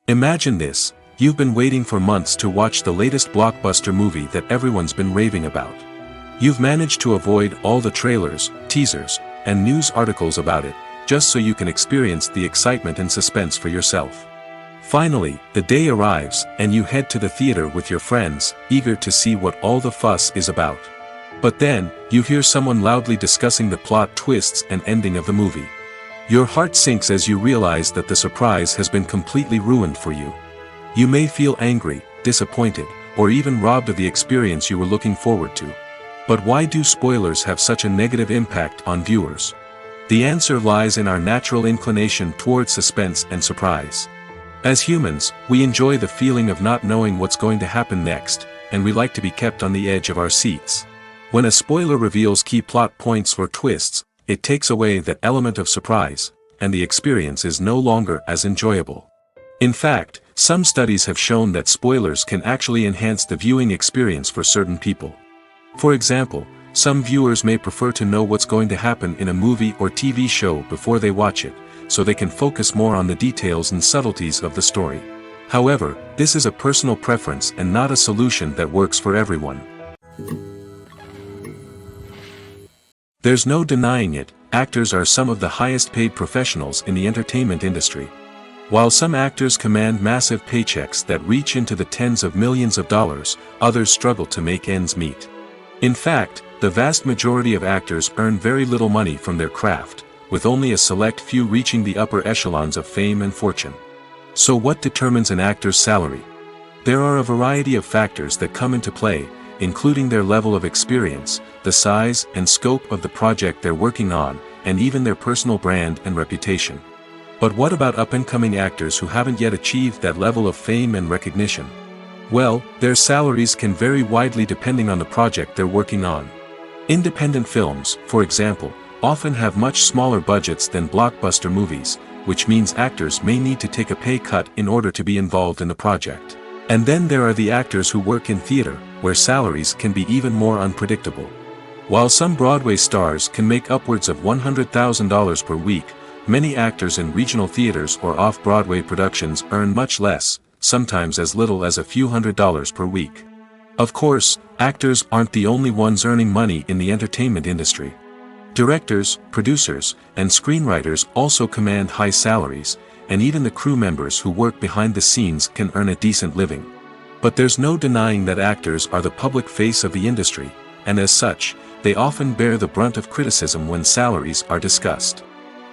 Imagine this: you've been waiting for months to watch the latest blockbuster movie that everyone's been raving about. You've managed to avoid all the trailers, teasers, and news articles about it, just so you can experience the excitement and suspense for yourself. Finally, the day arrives, and you head to the theater with your friends, eager to see what all the fuss is about. But then, you hear someone loudly discussing the plot twists and ending of the movie. Your heart sinks as you realize that the surprise has been completely ruined for you. You may feel angry, disappointed, or even robbed of the experience you were looking forward to. But why do spoilers have such a negative impact on viewers? The answer lies in our natural inclination toward suspense and surprise. As humans, we enjoy the feeling of not knowing what's going to happen next, and we like to be kept on the edge of our seats. When a spoiler reveals key plot points or twists, it takes away that element of surprise, and the experience is no longer as enjoyable. In fact, some studies have shown that spoilers can actually enhance the viewing experience for certain people. For example, some viewers may prefer to know what's going to happen in a movie or TV show before they watch it, so they can focus more on the details and subtleties of the story. However, this is a personal preference and not a solution that works for everyone. There's no denying it, actors are some of the highest paid professionals in the entertainment industry. While some actors command massive paychecks that reach into the tens of millions of dollars, others struggle to make ends meet. In fact, the vast majority of actors earn very little money from their craft, with only a select few reaching the upper echelons of fame and fortune. So what determines an actor's salary? There are a variety of factors that come into play, including their level of experience, the size and scope of the project they're working on, and even their personal brand and reputation. But what about up-and-coming actors who haven't yet achieved that level of fame and recognition? Well, their salaries can vary widely depending on the project they're working on. Independent films, for example, often have much smaller budgets than blockbuster movies, which means actors may need to take a pay cut in order to be involved in the project. And then there are the actors who work in theater, where salaries can be even more unpredictable. While some Broadway stars can make upwards of $100,000 per week, many actors in regional theaters or off-Broadway productions earn much less, sometimes as little as a few $100s per week. Of course, actors aren't the only ones earning money in the entertainment industry. Directors, producers, and screenwriters also command high salaries, and even the crew members who work behind the scenes can earn a decent living. But there's no denying that actors are the public face of the industry, and as such, they often bear the brunt of criticism when salaries are discussed.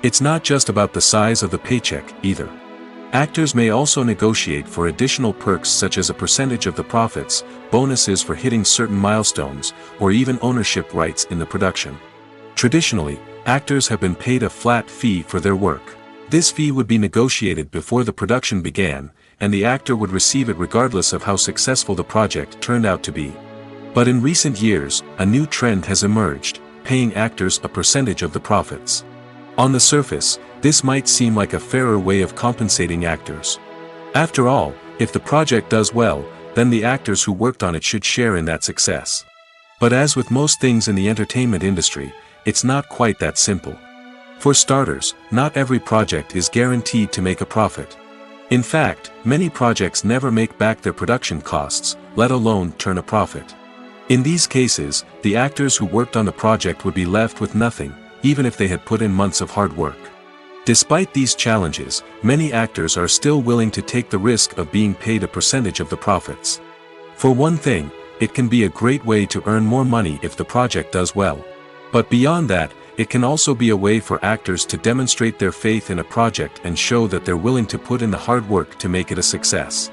It's not just about the size of the paycheck, either. Actors may also negotiate for additional perks such as a percentage of the profits, bonuses for hitting certain milestones, or even ownership rights in the production. Traditionally, actors have been paid a flat fee for their work. This fee would be negotiated before the production began, and the actor would receive it regardless of how successful the project turned out to be. But in recent years, a new trend has emerged, paying actors a percentage of the profits. On the surface, this might seem like a fairer way of compensating actors. After all, if the project does well, then the actors who worked on it should share in that success. But as with most things in the entertainment industry, it's not quite that simple. For starters, not every project is guaranteed to make a profit. In fact, many projects never make back their production costs, let alone turn a profit. In these cases, the actors who worked on the project would be left with nothing, even if they had put in months of hard work. Despite these challenges, many actors are still willing to take the risk of being paid a percentage of the profits. For one thing, it can be a great way to earn more money if the project does well. But beyond that, it can also be a way for actors to demonstrate their faith in a project and show that they're willing to put in the hard work to make it a success.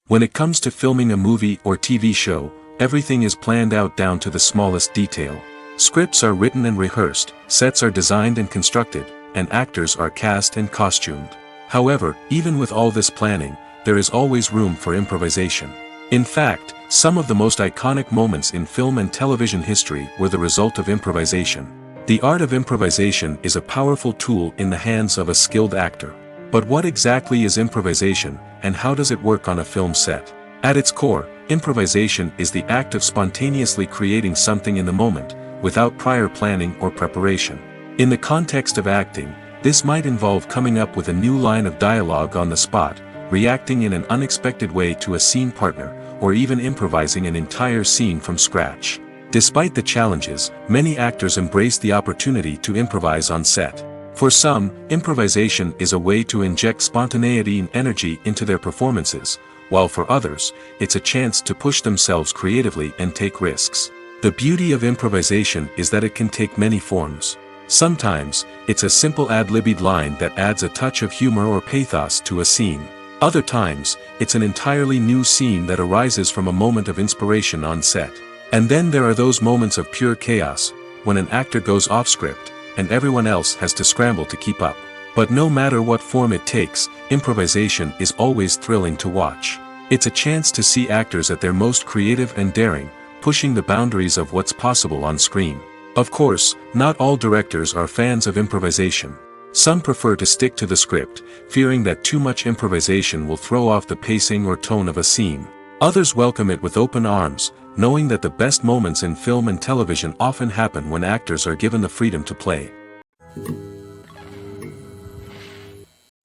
When it comes to filming a movie or TV show, everything is planned out down to the smallest detail. Scripts are written and rehearsed, sets are designed and constructed, and actors are cast and costumed. However, even with all this planning, there is always room for improvisation. In fact, some of the most iconic moments in film and television history were the result of improvisation. The art of improvisation is a powerful tool in the hands of a skilled actor. But what exactly is improvisation, and how does it work on a film set? At its core, improvisation is the act of spontaneously creating something in the moment, without prior planning or preparation. In the context of acting, this might involve coming up with a new line of dialogue on the spot, reacting in an unexpected way to a scene partner, or even improvising an entire scene from scratch. Despite the challenges, many actors embrace the opportunity to improvise on set. For some, improvisation is a way to inject spontaneity and energy into their performances, while for others, it's a chance to push themselves creatively and take risks. The beauty of improvisation is that it can take many forms. Sometimes, it's a simple ad-libbed line that adds a touch of humor or pathos to a scene. Other times, it's an entirely new scene that arises from a moment of inspiration on set. And then there are those moments of pure chaos, when an actor goes off script, and everyone else has to scramble to keep up. But no matter what form it takes, improvisation is always thrilling to watch. It's a chance to see actors at their most creative and daring, pushing the boundaries of what's possible on screen. Of course, not all directors are fans of improvisation. Some prefer to stick to the script, fearing that too much improvisation will throw off the pacing or tone of a scene. Others welcome it with open arms, knowing that the best moments in film and television often happen when actors are given the freedom to play.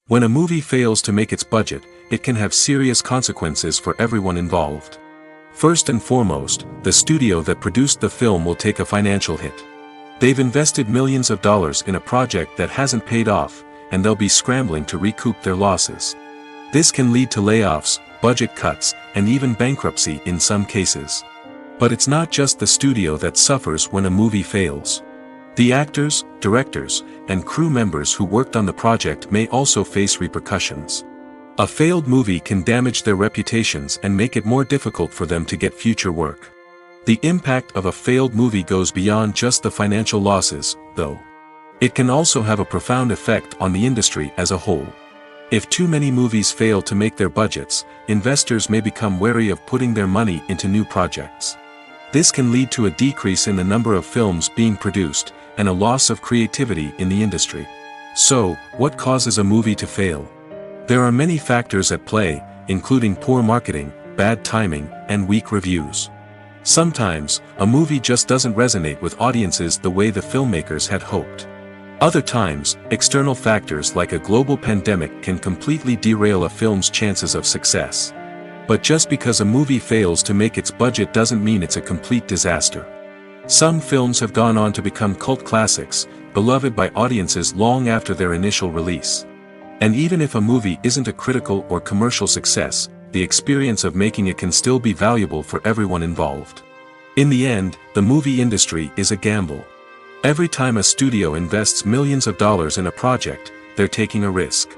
When a movie fails to make its budget, it can have serious consequences for everyone involved. First and foremost, the studio that produced the film will take a financial hit. They've invested millions of dollars in a project that hasn't paid off, and they'll be scrambling to recoup their losses. This can lead to layoffs, budget cuts, and even bankruptcy in some cases. But it's not just the studio that suffers when a movie fails. The actors, directors, and crew members who worked on the project may also face repercussions. A failed movie can damage their reputations and make it more difficult for them to get future work. The impact of a failed movie goes beyond just the financial losses, though. It can also have a profound effect on the industry as a whole. If too many movies fail to make their budgets, investors may become wary of putting their money into new projects. This can lead to a decrease in the number of films being produced, and a loss of creativity in the industry. So, what causes a movie to fail? There are many factors at play, including poor marketing, bad timing, and weak reviews. Sometimes, a movie just doesn't resonate with audiences the way the filmmakers had hoped. Other times, external factors like a global pandemic can completely derail a film's chances of success. But just because a movie fails to make its budget doesn't mean it's a complete disaster. Some films have gone on to become cult classics, beloved by audiences long after their initial release. And even if a movie isn't a critical or commercial success, the experience of making it can still be valuable for everyone involved. In the end, the movie industry is a gamble. Every time a studio invests millions of dollars in a project, they're taking a risk.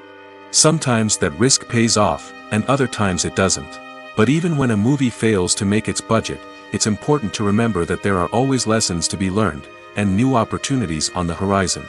Sometimes that risk pays off, and other times it doesn't. But even when a movie fails to make its budget, it's important to remember that there are always lessons to be learned, and new opportunities on the horizon.